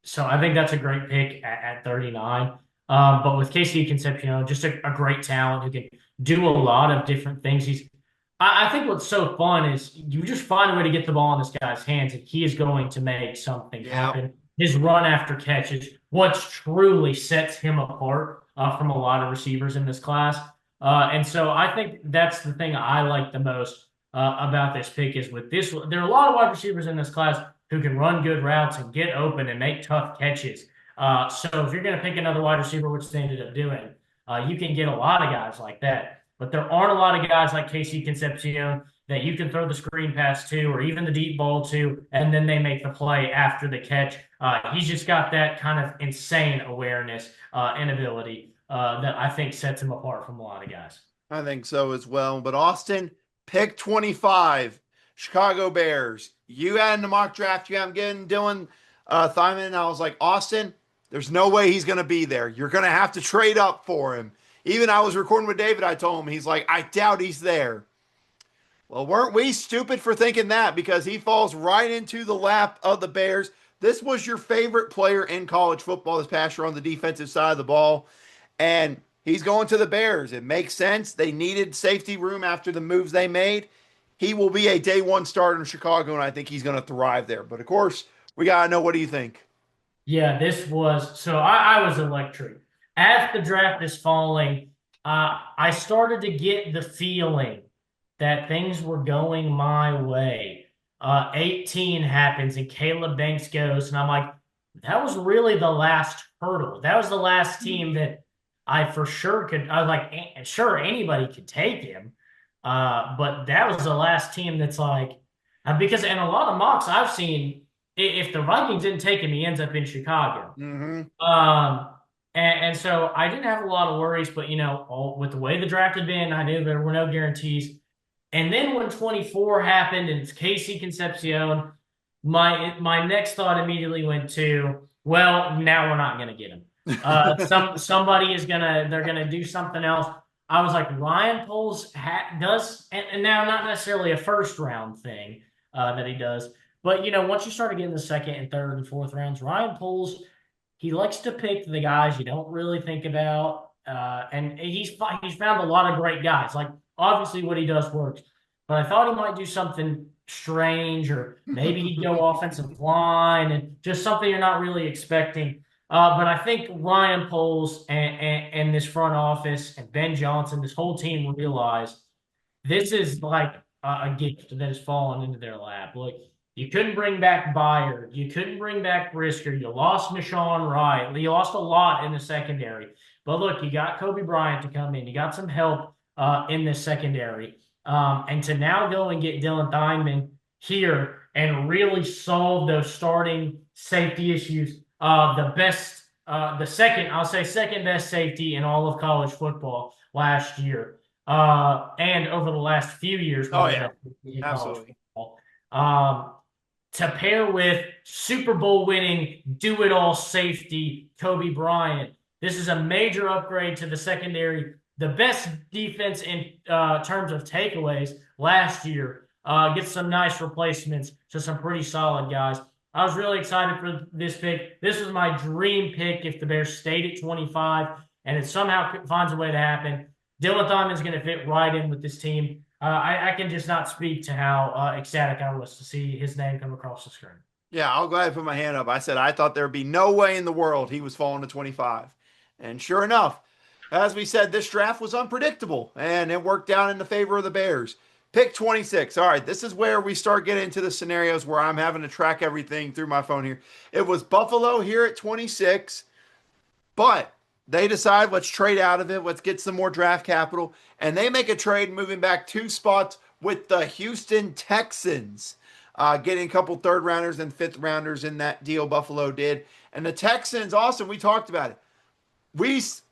so. I think that's a great pick at 39. But with KC Concepcion, just a great talent who can do a lot of different things. I think what's so fun is you just find a way to get the ball in this guy's hands, and he is going to make something happen. His run after catch is what truly sets him apart from a lot of receivers in this class. And so I think that's the thing I like the most about this pick is with this. There are a lot of wide receivers in this class who can run good routes and get open and make tough catches. So if you're going to pick another wide receiver, which they ended up doing, you can get a lot of guys like that. But there aren't a lot of guys like KC Concepcion that you can throw the screen pass to or even the deep ball to, and then they make the play after the catch. He's just got that kind of insane awareness and ability that I think sets him apart from a lot of guys. I think so as well. But Austin, pick 25, Chicago Bears. You had in the mock draft, you have getting Dylan Thyman. And I was like, Austin, there's no way he's going to be there. You're going to have to trade up for him. Even I was recording with David, I told him, he's like, I doubt he's there. Well, weren't we stupid for thinking that? Because he falls right into the lap of the Bears. This was your favorite player in college football this past year on the defensive side of the ball. And he's going to the Bears. It makes sense. They needed safety room after the moves they made. He will be a day one starter in Chicago, and I think he's going to thrive there. But of course, we got to know, what do you think? Yeah, this was so I was electric. As the draft is falling, I started to get the feeling that things were going my way. 18 happens and Caleb Banks goes, and I'm like, that was really the last hurdle. That was the last team that I for sure could. I was like, sure, anybody could take him, but that was the last team that's like, Because in a lot of mocks I've seen, if the Vikings didn't take him, he ends up in Chicago. Mm-hmm. Um, and so I didn't have a lot of worries, but with the way the draft had been, I knew there were no guarantees. And then when 24 happened and it's Casey Concepcion, my next thought immediately went to, well, now we're not gonna get him. Somebody is they're gonna do something else. I was like, Ryan Poles does, and now not necessarily a first round thing that he does, but once you start getting the second and third and fourth rounds, Ryan Poles, he likes to pick the guys you don't really think about, and he's found a lot of great guys. Like obviously what he does works, but I thought he might do something strange, or maybe he'd go offensive line and just something you're not really expecting. But I think Ryan Poles and this front office and Ben Johnson, this whole team realized this is like a gift that has fallen into their lap. Look, you couldn't bring back Byard. You couldn't bring back Brisker. You lost Michon Wright. You lost a lot in the secondary. But look, you got Kobe Bryant to come in. You got some help in the secondary. And to now go and get Dylan Theinman here and really solve those starting safety issues. The second best safety in all of college football last year, and over the last few years. Oh yeah, absolutely. To pair with Super Bowl winning, do it all safety Kobe Bryant, this is a major upgrade to the secondary. The best defense in terms of takeaways last year. Get some nice replacements to some pretty solid guys. I was really excited for this pick. This was my dream pick if the Bears stayed at 25 and it somehow finds a way to happen. Dylan Thunman is going to fit right in with this team. I can just not speak to how ecstatic I was to see his name come across the screen. Yeah, I'll go ahead and put my hand up. I said I thought there'd be no way in the world he was falling to 25. And sure enough, as we said, this draft was unpredictable and it worked out in the favor of the Bears. Pick 26. All right, this is where we start getting into the scenarios where I'm having to track everything through my phone here. It was Buffalo here at 26, but they decide let's trade out of it, let's get some more draft capital, and they make a trade moving back 2 spots with the Houston Texans, getting a couple third rounders and fifth rounders in that deal Buffalo did. And the Texans, awesome, we talked about it.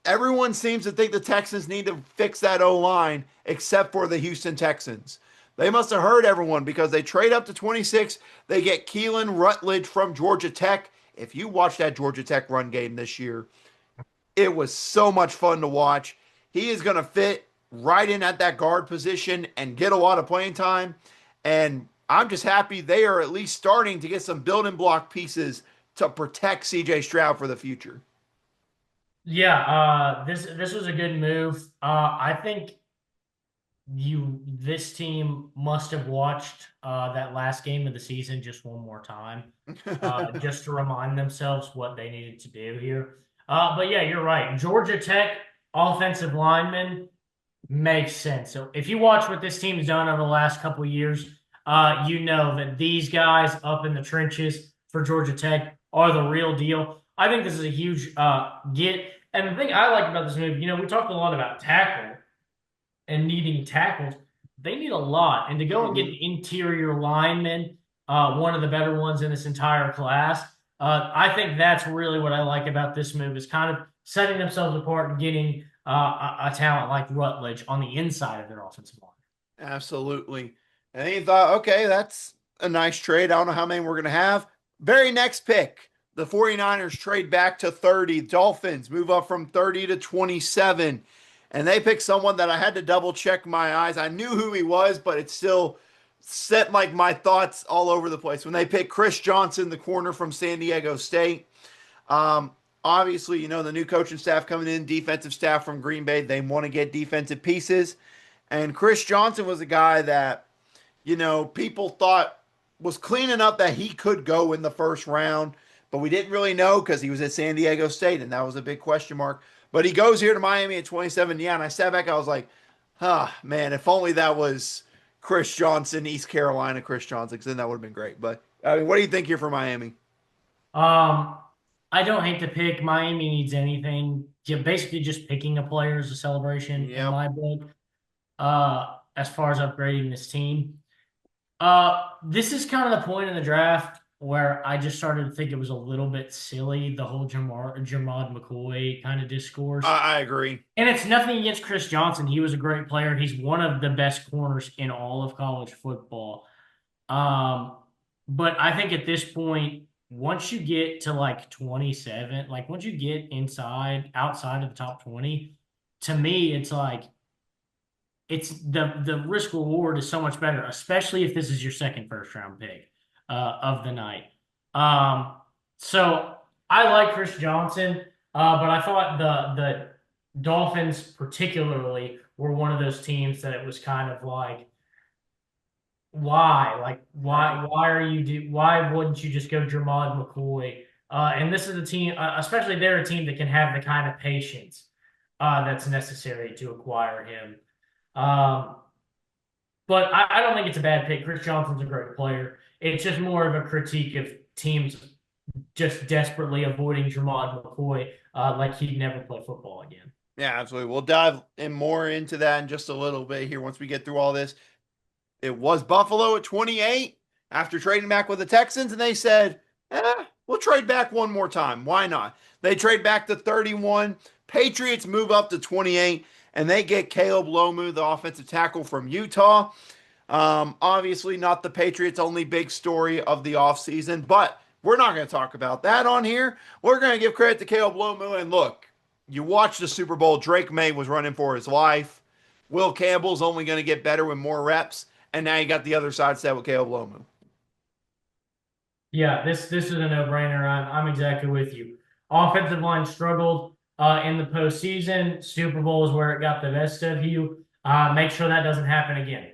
Everyone seems to think the Texans need to fix that O-line except for the Houston Texans. They must have heard everyone because they trade up to 26. They get Keelan Rutledge from Georgia Tech. If you watch that Georgia Tech run game this year, it was so much fun to watch. He is going to fit right in at that guard position and get a lot of playing time. And I'm just happy they are at least starting to get some building block pieces to protect CJ Stroud for the future. Yeah, this was a good move. I think this team must have watched that last game of the season just one more time, just to remind themselves what they needed to do here. But yeah, you're right. Georgia Tech offensive lineman makes sense. So if you watch what this team's done over the last couple of years, you know that these guys up in the trenches for Georgia Tech are the real deal. I think this is a huge get. And the thing I like about this move, we talked a lot about tackle and needing tackles. They need a lot. And to go and get an interior lineman, one of the better ones in this entire class, I think that's really what I like about this move, is kind of setting themselves apart and getting a talent like Rutledge on the inside of their offensive line. Absolutely. And he thought, okay, that's a nice trade. I don't know how many we're going to have. Very next pick, the 49ers trade back to 30. Dolphins move up from 30 to 27. And they picked someone that I had to double check my eyes. I knew who he was, but it still set like my thoughts all over the place. When they picked Chris Johnson, the corner from San Diego State. Obviously, the new coaching staff coming in, defensive staff from Green Bay, they want to get defensive pieces. And Chris Johnson was a guy that, people thought was cleaning up that he could go in the first round, but we didn't really know because he was at San Diego State, and that was a big question mark. But he goes here to Miami at 27. Yeah, and I sat back, I was like, man, if only that was Chris Johnson, East Carolina Chris Johnson, because then that would have been great. But, what do you think here for Miami? I don't hate to pick. Miami needs anything. Basically just picking a player is a celebration in my book, as far as upgrading this team. This is kind of the point in the draft where I just started to think it was a little bit silly, the whole Jamad McCoy kind of discourse. I agree. And it's nothing against Chris Johnson. He was a great player. He's one of the best corners in all of college football. Um, but I think at this point, once you get to like 27, like once you get outside of the top 20, to me, it's like it's the risk reward is so much better, especially if this is your second first round pick of the night. Um, so I like Chris Johnson, but I thought the Dolphins particularly were one of those teams that it was kind of like, why? Like, Right. why wouldn't you just go Jermod McCoy? And this is a team, especially they're a team that can have the kind of patience that's necessary to acquire him. Um, but I don't think it's a bad pick. Chris Johnson's a great player. It's just more of a critique of teams just desperately avoiding Jermod McCoy, like he'd never play football again. Yeah, absolutely. We'll dive in more into that in just a little bit here once we get through all this. It was Buffalo at 28 after trading back with the Texans, and they said, we'll trade back one more time. Why not? They trade back to 31. Patriots move up to 28, and they get Caleb Lomu, the offensive tackle from Utah. Obviously, not the Patriots' only big story of the offseason, but we're not going to talk about that on here. We're going to give credit to Caleb Lomu. And look, you watch the Super Bowl, Drake May was running for his life. Will Campbell's only going to get better with more reps. And now you got the other side set with Caleb Lomu. Yeah, this is a no-brainer. I'm exactly with you. Offensive line struggled in the postseason. Super Bowl is where it got the best of you. Make sure that doesn't happen again.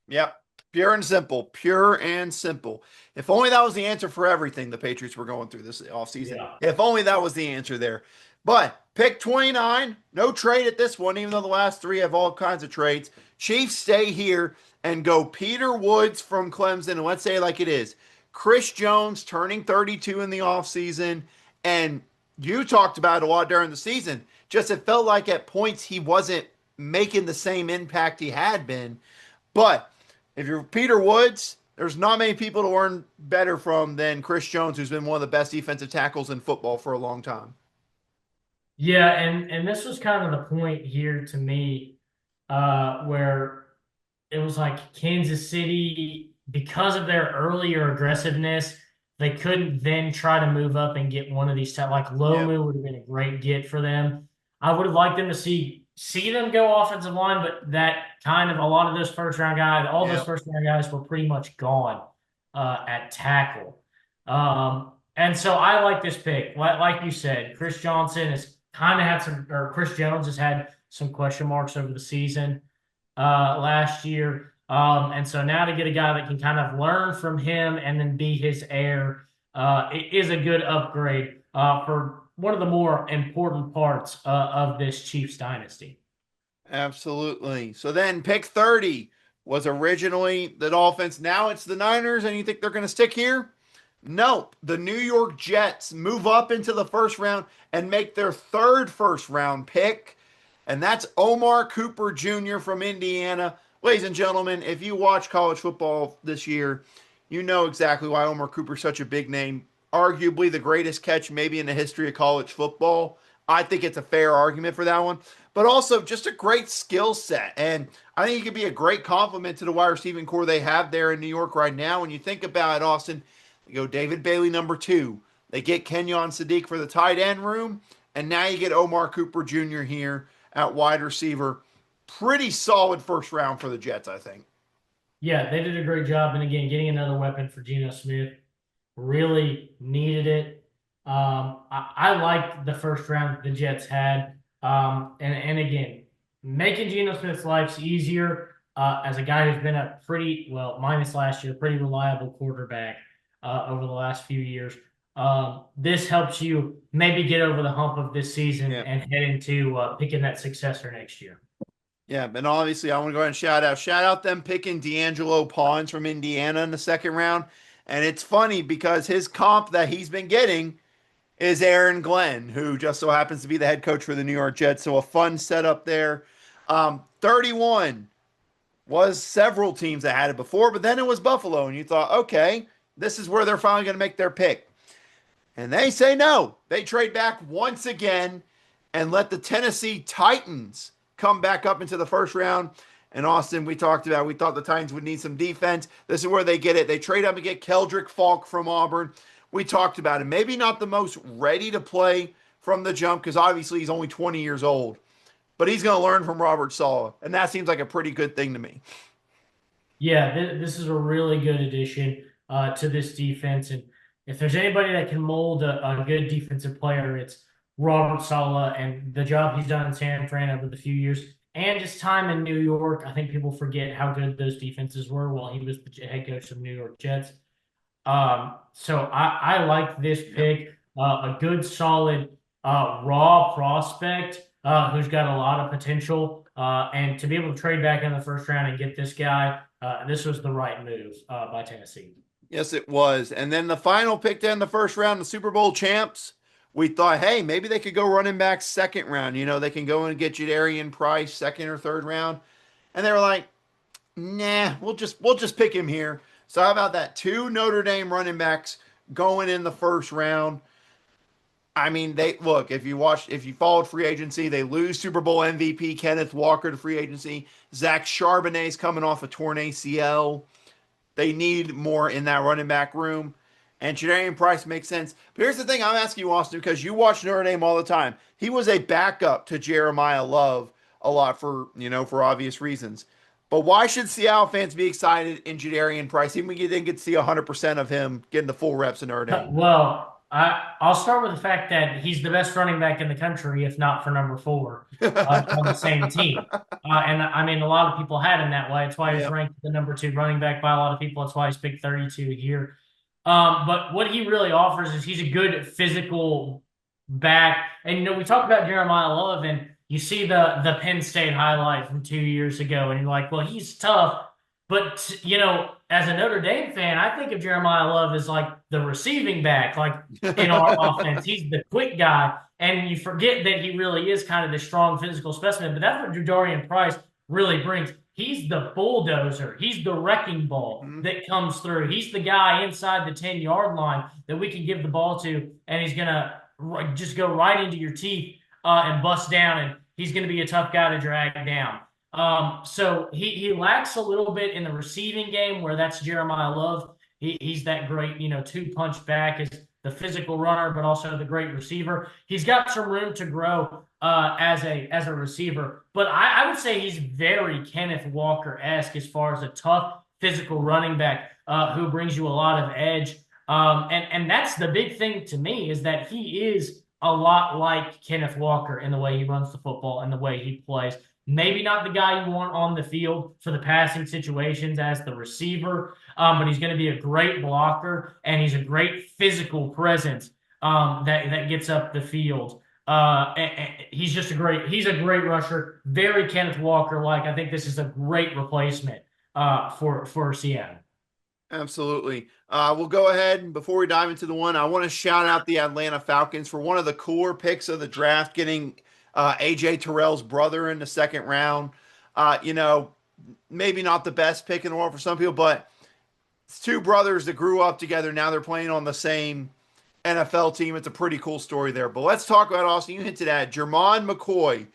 Yep. Pure and simple. Pure and simple. If only that was the answer for everything the Patriots were going through this offseason. Yeah. If only that was the answer there. But pick 29, no trade at this one, even though the last three have all kinds of trades. Chiefs stay here and go Peter Woods from Clemson. And let's say it like it is. Chris Jones turning 32 in the offseason. And you talked about it a lot during the season. Just it felt like at points he wasn't making the same impact he had been. But if you're Peter Woods, there's not many people to learn better from than Chris Jones, who's been one of the best defensive tackles in football for a long time. Yeah, and this was kind of the point here to me, where it was like Kansas City, because of their earlier aggressiveness, they couldn't then try to move up and get one of these like Yep. Lomu would have been a great get for them. I would have liked them to see them go offensive line, but that kind of a lot of those first round guys, all those Yep. first round guys were pretty much gone at tackle. And so I like this pick. Like you said, Chris Johnson has kind of had some, or Chris Jones has had some question marks over the season last year. And so now to get a guy that can kind of learn from him and then be his heir it is a good upgrade for one of the more important parts of this Chiefs dynasty. Absolutely. So then pick 30 was originally the Dolphins. Now it's the Niners, and you think they're going to stick here? Nope. The New York Jets move up into the first round and make their third first round pick. And that's Omar Cooper Jr. from Indiana. Ladies and gentlemen, if you watch college football this year, you know exactly why Omar Cooper's such a big name. Arguably the greatest catch maybe in the history of college football. I think it's a fair argument for that one. But also just a great skill set. And I think he could be a great complement to the wide receiving core they have there in New York right now. When you think about it, Austin, you go David Bailey number two. They get Kenyon Sadiq for the tight end room. And now you get Omar Cooper Jr. here at wide receiver. Pretty solid first round for the Jets, I think. Yeah, they did a great job. And again, getting another weapon for Geno Smith really needed it. I liked the first round that the Jets had. And again, making Geno Smith's life easier as a guy who's been a pretty, well, minus last year, pretty reliable quarterback over the last few years. This helps you maybe get over the hump of this season Yeah. and head into picking that successor next year. Yeah, and obviously I want to go ahead and shout out them picking D'Angelo Pawns from Indiana in the second round. And it's funny because his comp that he's been getting is Aaron Glenn, who just so happens to be the head coach for the New York Jets. So a fun setup there. 31 was several teams that had it before, but then it was Buffalo, and you thought, okay, this is where they're finally going to make their pick. And they say no. They trade back once again and let the Tennessee Titans come back up into the first round. And Austin, we talked about, we thought the Titans would need some defense. This is where they get it. They trade up and get Keldrick Falk from Auburn. We talked about it. Maybe not the most ready to play from the jump because obviously he's only 20 years old, but he's going to learn from Robert Saleh. And that seems like a pretty good thing to me. Yeah, this is a really good addition to this defense. And if there's anybody that can mold a good defensive player, it's Robert Saleh and the job he's done in San Fran over the few years and his time in New York. I think people forget how good those defenses were while he was the head coach of the New York Jets. So I like this pick. A good, solid, raw prospect who's got a lot of potential. And to be able to trade back in the first round and get this guy, this was the right move by Tennessee. Yes, it was. And then the final pick in the first round, the Super Bowl champs, we thought, hey, maybe they could go running back second round. You know, they can go and get Jadarian Price second or third round. And they were like, nah, we'll just pick him here. So how about that? Two Notre Dame running backs going in the first round. I mean, they look, if you followed free agency, they lose Super Bowl MVP Kenneth Walker to free agency. Zach Charbonnet's coming off a torn ACL. They need more in that running back room. And Jadarian Price makes sense. But here's the thing I'm asking you, Austin, because you watch Notre Dame all the time. He was a backup to Jeremiah Love a lot for obvious reasons. But why should Seattle fans be excited in Jadarian Price, even when you didn't get to see 100% of him getting the full reps in Notre Dame? Well, I'll start with the fact that he's the best running back in the country, if not for number 4 on the same team. And I mean, a lot of people had him that way. It's why he's ranked the number 2 running back by a lot of people. That's why he's picked 32 here. But what he really offers is he's a good physical back. And, we talk about Jeremiah Love, and you see the Penn State highlight from 2 years ago, and you're like, well, he's tough. But, as a Notre Dame fan, I think of Jeremiah Love as like the receiving back, like in our offense. He's the quick guy, and you forget that he really is kind of the strong physical specimen. But that's what Jadarian Price really brings. He's the bulldozer. He's the wrecking ball that comes through. He's the guy inside the 10-yard line that we can give the ball to, and he's going to just go right into your teeth and bust down, and he's going to be a tough guy to drag down. So he lacks a little bit in the receiving game, where that's Jeremiah Love. He's that great, 2-punch back, is the physical runner, but also the great receiver. He's got some room to grow as a receiver, but I would say he's very Kenneth Walker-esque as far as a tough physical running back who brings you a lot of edge. And that's the big thing to me, is that he is a lot like Kenneth Walker in the way he runs the football and the way he plays. Maybe not the guy you want on the field for the passing situations as the receiver, but he's going to be a great blocker, and he's a great physical presence that gets up the field. And he's a great rusher, very Kenneth Walker-like. I think this is a great replacement for Seattle. Absolutely. We'll go ahead, and before we dive into the one, I want to shout out the Atlanta Falcons for one of the cooler picks of the draft, getting AJ Terrell's brother in the second round. Maybe not the best pick in the world for some people, but it's two brothers that grew up together. Now they're playing on the same NFL team. It's a pretty cool story there. But let's talk about, Austin, you hinted at Jermon McCoy,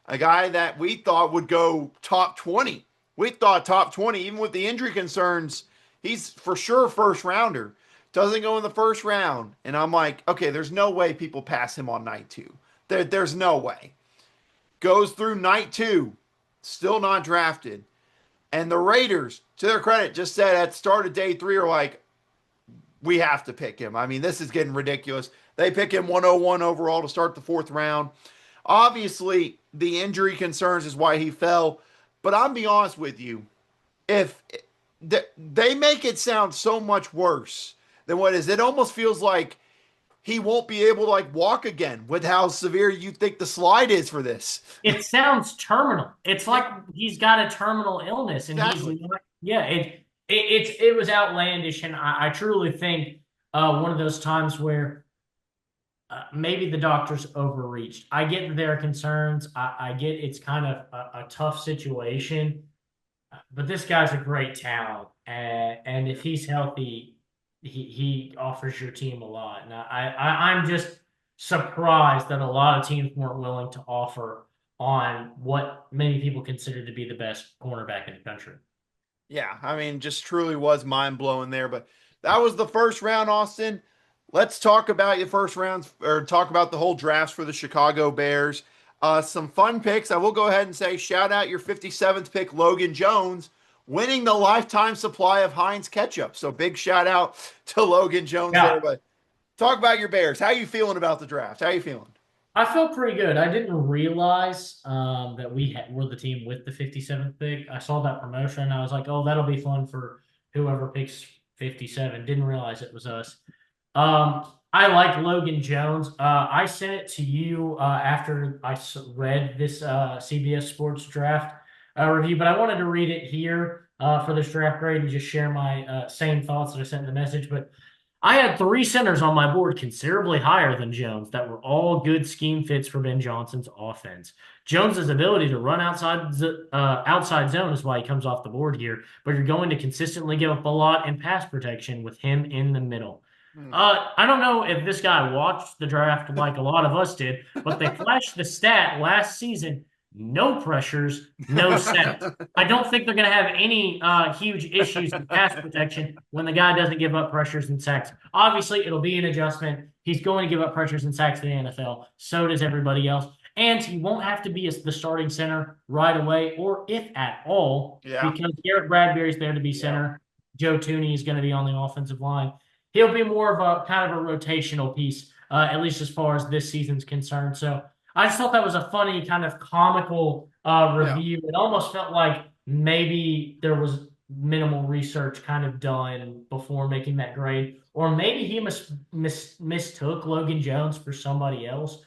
a guy that we thought would go top 20. We thought top 20, even with the injury concerns. He's for sure first rounder. Doesn't go in the first round. And I'm like, okay, there's no way people pass him on night 2. There's no way. Goes through night 2, still not drafted. And the Raiders, to their credit, just said at the start of day 3, are like, we have to pick him. I mean, this is getting ridiculous. They pick him 101 overall to start the 4th round. Obviously, the injury concerns is why he fell. But I'm be honest with you, if they make it sound so much worse than what it is, it almost feels like he won't be able to walk again with how severe you think the slide is for this. It sounds terminal. It's like he's got a terminal illness, and exactly. It was outlandish, and I truly think one of those times where maybe the doctors overreached. I get that there are concerns. I get it's kind of a tough situation. but this guy's a great talent, and if he's healthy, he offers your team a lot. And I'm just surprised that a lot of teams weren't willing to offer on what many people consider to be the best cornerback in the country. Yeah, I mean, just truly was mind blowing there. But that was the first round, Austin. Let's talk about your first rounds or talk about the whole drafts for the Chicago Bears. Some fun picks. I will go ahead and say shout out your 57th pick, Logan Jones, winning the lifetime supply of Heinz ketchup. So big shout out to Logan Jones there. Yeah, But talk about your Bears. How you feeling about the draft? How you feeling? I felt pretty good. I didn't realize that were the team with the 57th pick. I saw that promotion. I was like, oh, that'll be fun for whoever picks 57. Didn't realize it was us. I like Logan Jones. I sent it to you after I read this CBS Sports Draft review, but I wanted to read it here for this draft grade and just share my same thoughts that I sent in the message. But I had three centers on my board considerably higher than Jones that were all good scheme fits for Ben Johnson's offense. Jones's ability to run outside zone is why he comes off the board here, but you're going to consistently give up a lot in pass protection with him in the middle. Hmm. I don't know if this guy watched the draft like a lot of us did, but they flashed the stat last season: no pressures, no sacks. I don't think they're going to have any huge issues with pass protection when the guy doesn't give up pressures and sacks. Obviously, it'll be an adjustment. He's going to give up pressures and sacks in the NFL. So does everybody else. And he won't have to be the starting center right away, or if at all, Yeah. because Garrett Bradbury's there to be center. Joe Tooney is going to be on the offensive line. He'll be more of a kind of a rotational piece, at least as far as this season's concerned. So I just thought that was a funny kind of comical review. It almost felt like maybe there was minimal research kind of done before making that grade, or maybe he mistook Logan Jones for somebody else.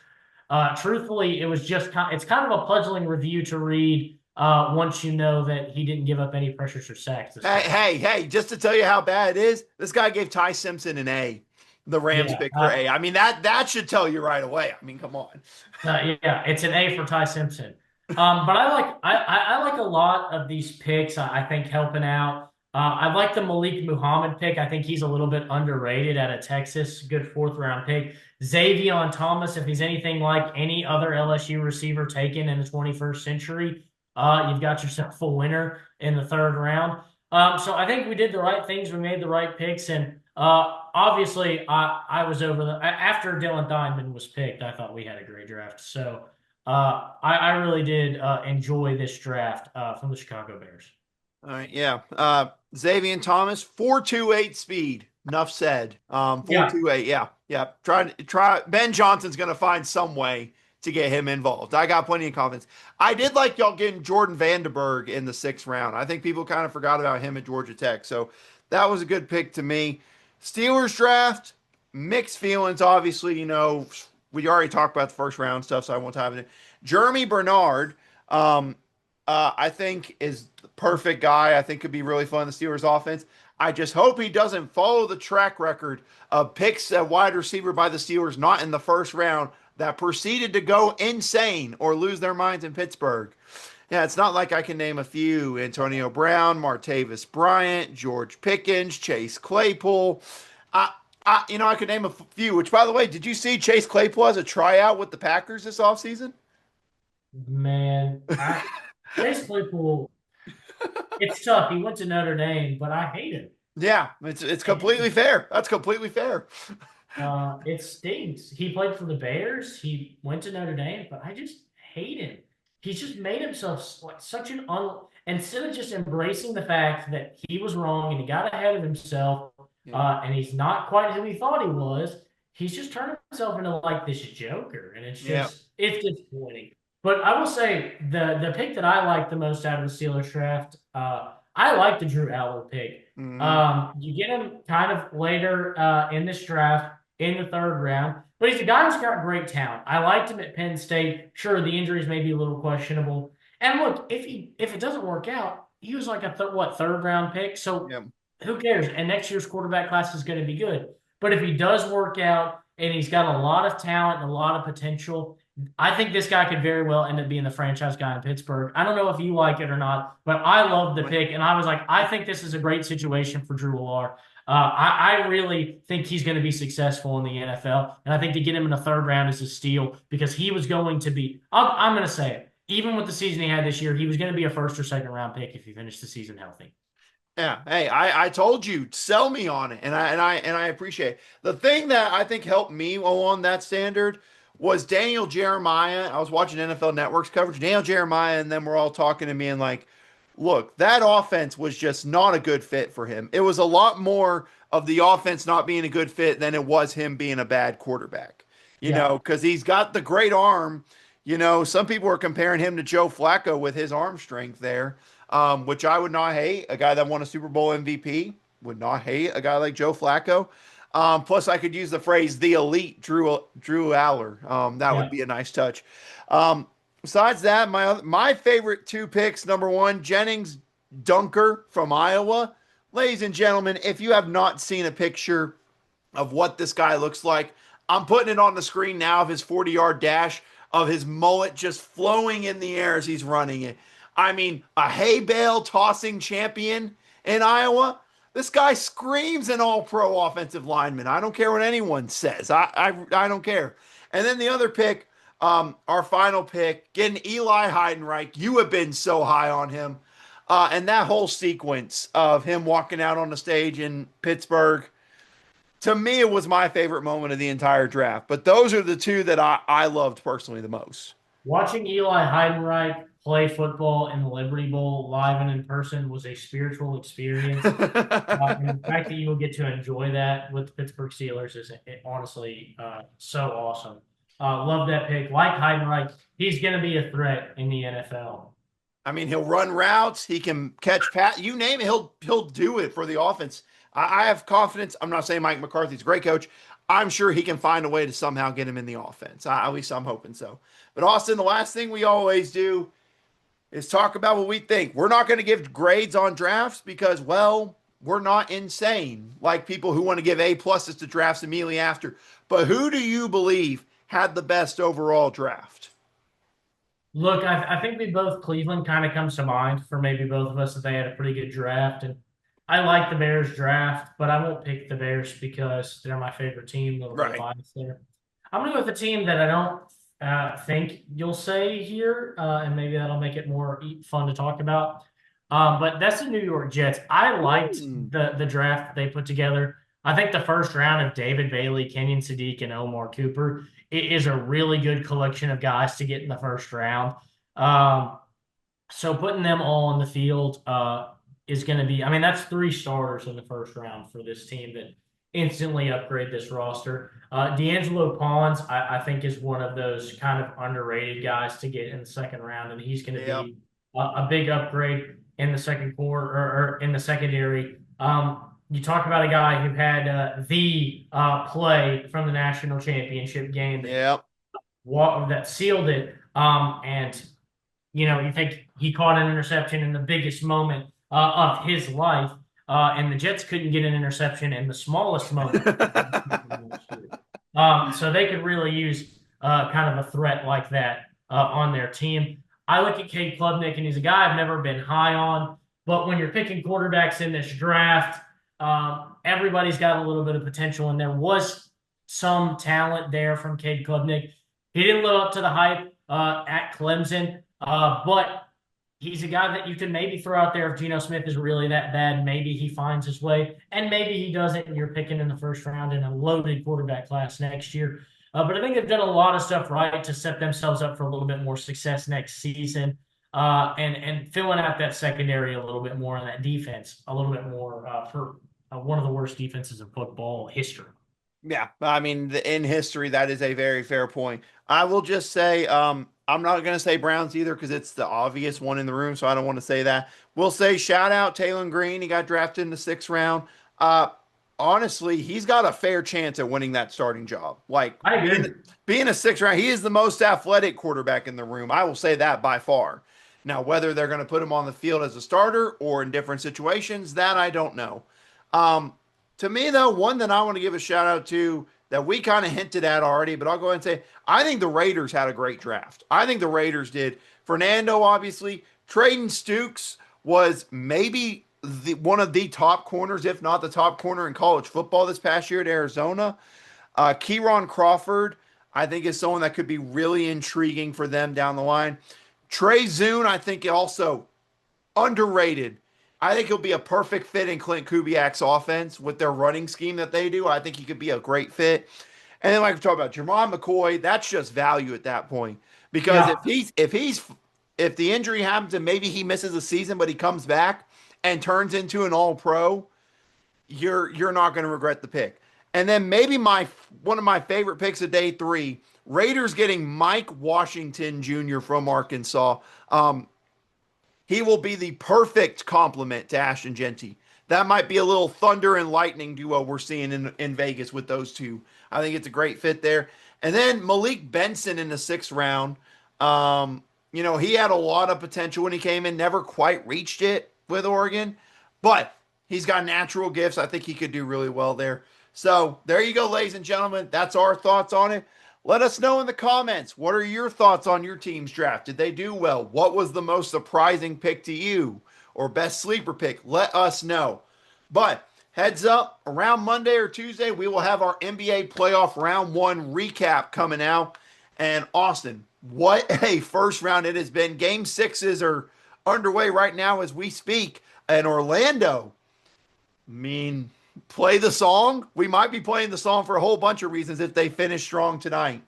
Truthfully, it was just it's kind of a puzzling review to read once you know that he didn't give up any pressures or sacks. Hey, just to tell you how bad it is, this guy gave Ty Simpson an A, the Rams Yeah, pick for A. I mean, that should tell you right away. I mean, come on. yeah, it's an A for Ty Simpson. But I like a lot of these picks. I think helping out. I like the Malik Muhammad pick. I think he's a little bit underrated out of Texas. Good fourth round pick. Xavier Thomas, if he's anything like any other LSU receiver taken in the 21st century, you've got yourself a winner in the third round. So I think we did the right things. We made the right picks, and obviously I was over after Dylan Diamond was picked. I thought we had a great draft. So I really did enjoy this draft from the Chicago Bears. All right, yeah. Xavier Thomas, 4.28 speed. Enough said. 4.28, yeah. Try. Ben Johnson's gonna find some way to get him involved. I got plenty of confidence. I did like y'all getting Jordan Vandenberg in the 6th round. I think people kind of forgot about him at Georgia Tech. So that was a good pick to me. Steelers draft, mixed feelings, obviously. We already talked about the first round stuff, so I won't have it. Jeremy Bernard, I think is the perfect guy. I think could be really fun in the Steelers offense. I just hope he doesn't follow the track record of picks at wide receiver by the Steelers, not in the first round, that proceeded to go insane or lose their minds in Pittsburgh. Yeah, it's not like I can name a few: Antonio Brown, Martavis Bryant, George Pickens, Chase Claypool. I could name a few, which, by the way, did you see Chase Claypool as a tryout with the Packers this offseason? Man, Chase Claypool, it's tough. He went to Notre Dame, but I hate him. Yeah, it's completely fair. That's completely fair. It stinks. He played for the Bears. He went to Notre Dame, but I just hate him. He's just made himself like such an instead of just embracing the fact that he was wrong and he got ahead of himself, and he's not quite who he thought he was. He's just turned himself into like this joker, and it's disappointing. But I will say the pick that I like the most out of the Steelers draft, I like the Drew Aller pick. Mm-hmm. You get him kind of later in this draft in the third round, but he's a guy who's got great talent. I liked him at Penn State. Sure, the injuries may be a little questionable. And look, if it doesn't work out, he was like a third round pick. So who cares? And next year's quarterback class is going to be good. But if he does work out and he's got a lot of talent and a lot of potential, I think this guy could very well end up being the franchise guy in Pittsburgh. I don't know if you like it or not, but I love the pick, and I was like, I think this is a great situation for Drew Loar. I really think he's going to be successful in the NFL, and I think to get him in the third round is a steal because he was going to be. I'm going to say it. Even with the season he had this year, he was going to be a first or second round pick if he finished the season healthy. Yeah. Hey, I told you, sell me on it. And I appreciate it. The thing that I think helped me along that standard was Daniel Jeremiah. I was watching NFL Network's coverage, Daniel Jeremiah, and then we're all talking to me and like, look, that offense was just not a good fit for him. It was a lot more of the offense not being a good fit than it was him being a bad quarterback. Yeah. Because he's got the great arm. Some people are comparing him to Joe Flacco with his arm strength there, which I would not hate. A guy that won a Super Bowl MVP would not hate a guy like Joe Flacco. Plus, I could use the phrase "the elite" Drew Aller. That would Yeah. be a nice touch. Besides that, my favorite two picks: number one, Jennings Dunker from Iowa. Ladies and gentlemen, if you have not seen a picture of what this guy looks like, I'm putting it on the screen now of his 40-yard dash of his mullet just flowing in the air as he's running it. I mean, a hay bale tossing champion in Iowa. This guy screams an all-pro offensive lineman. I don't care what anyone says. I don't care. And then the other pick, our final pick, getting Eli Heidenreich. You have been so high on him. And that whole sequence of him walking out on the stage in Pittsburgh, to me, it was my favorite moment of the entire draft. But those are the two that I loved personally the most. Watching Eli Heidenreich play football in the Liberty Bowl live and in person was a spiritual experience. And the fact that you will get to enjoy that with the Pittsburgh Steelers is honestly so awesome. Love that pick. Like Heidenreich, he's going to be a threat in the NFL. I mean, he'll run routes. He can catch pat. You name it, he'll do it for the offense. I have confidence. I'm not saying Mike McCarthy's a great coach. I'm sure he can find a way to somehow get him in the offense. At least I'm hoping so. But Austin, the last thing we always do is talk about what we think. We're not going to give grades on drafts because, well, we're not insane like people who want to give A pluses to drafts immediately after. But who do you believe had the best overall draft? Look, I think we both Cleveland kind of comes to mind for maybe both of us that they had a pretty good draft. And I like the Bears draft, but I won't pick the Bears because they're my favorite team. A little bit of Right. bias there. I'm going to go with a team that I don't think you'll say here, and maybe that'll make it more fun to talk about. But that's the New York Jets. I liked the draft that they put together. I think the first round of David Bailey, Kenyon Sadiq, and Omar Cooper is a really good collection of guys to get in the first round. So putting them all on the field is going to be, I mean, that's three starters in the first round for this team that instantly upgrade this roster. D'Angelo Pawns, I think, is one of those kind of underrated guys to get in the second round, and he's going to be a big upgrade in the second quarter or in the secondary. You talk about a guy who had the play from the national championship game that sealed it. And you think he caught an interception in the biggest moment of his life, and the Jets couldn't get an interception in the smallest moment. So they could really use kind of a threat like that on their team. I look at Cade Klubnik, and he's a guy I've never been high on. But when you're picking quarterbacks in this draft, everybody's got a little bit of potential, and there was some talent there from Cade Klubnik. He didn't live up to the hype at Clemson, but he's a guy that you can maybe throw out there if Geno Smith is really that bad. Maybe he finds his way, and maybe he doesn't, and you're picking in the first round in a loaded quarterback class next year. But I think they've done a lot of stuff right to set themselves up for a little bit more success next season, and filling out that secondary a little bit more and that defense a little bit more for one of the worst defenses in football history. Yeah, I mean, in history, that is a very fair point. I will just say, I'm not going to say Browns either because it's the obvious one in the room, so I don't want to say that. We'll say shout out Taylor Green. He got drafted in the 6th round. Honestly, he's got a fair chance at winning that starting job. Like I agree. being a 6th round, he is the most athletic quarterback in the room. I will say that by far. Now, whether they're going to put him on the field as a starter or in different situations, that I don't know. To me, though, one that I want to give a shout out to that we kind of hinted at already, but I'll go ahead and say I think the Raiders had a great draft. I think the Raiders did. Fernando, obviously. Traden Stukes was maybe one of the top corners, if not the top corner in college football this past year at Arizona. Kieron Crawford, I think, is someone that could be really intriguing for them down the line. Trey Zune, I think, also underrated. I think he'll be a perfect fit in Clint Kubiak's offense with their running scheme that they do. I think he could be a great fit. And then, like we talked about, Jermon McCoy, that's just value at that point. Because Yeah. if the injury happens and maybe he misses a season, but he comes back and turns into an all-pro, you're not going to regret the pick. And then maybe one of my favorite picks of day 3, Raiders getting Mike Washington Jr. from Arkansas. He will be the perfect complement to Ashton Jeanty. That might be a little thunder and lightning duo we're seeing in Vegas with those two. I think it's a great fit there. And then Malik Benson in the 6th round. He had a lot of potential when he came in, never quite reached it with Oregon, but he's got natural gifts. I think he could do really well there. So there you go, ladies and gentlemen. That's our thoughts on it. Let us know in the comments. What are your thoughts on your team's draft? Did they do well? What was the most surprising pick to you or best sleeper pick? Let us know. But heads up, around Monday or Tuesday, we will have our NBA playoff round 1 recap coming out. And Austin, what a first round it has been. Game 6s are underway right now as we speak. And Orlando, play the song. We might be playing the song for a whole bunch of reasons if they finish strong tonight.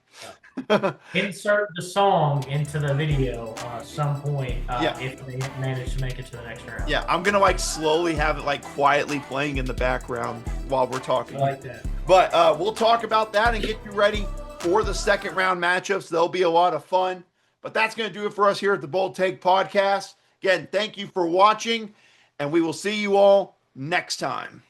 Insert the song into the video some point Yeah. if they manage to make it to the next round. Yeah, I'm gonna slowly have it quietly playing in the background while we're talking. I like that. But we'll talk about that and get you ready for the second round matchups. They'll be a lot of fun. But that's gonna do it for us here at the Bold Take Podcast. Again, thank you for watching, and we will see you all next time.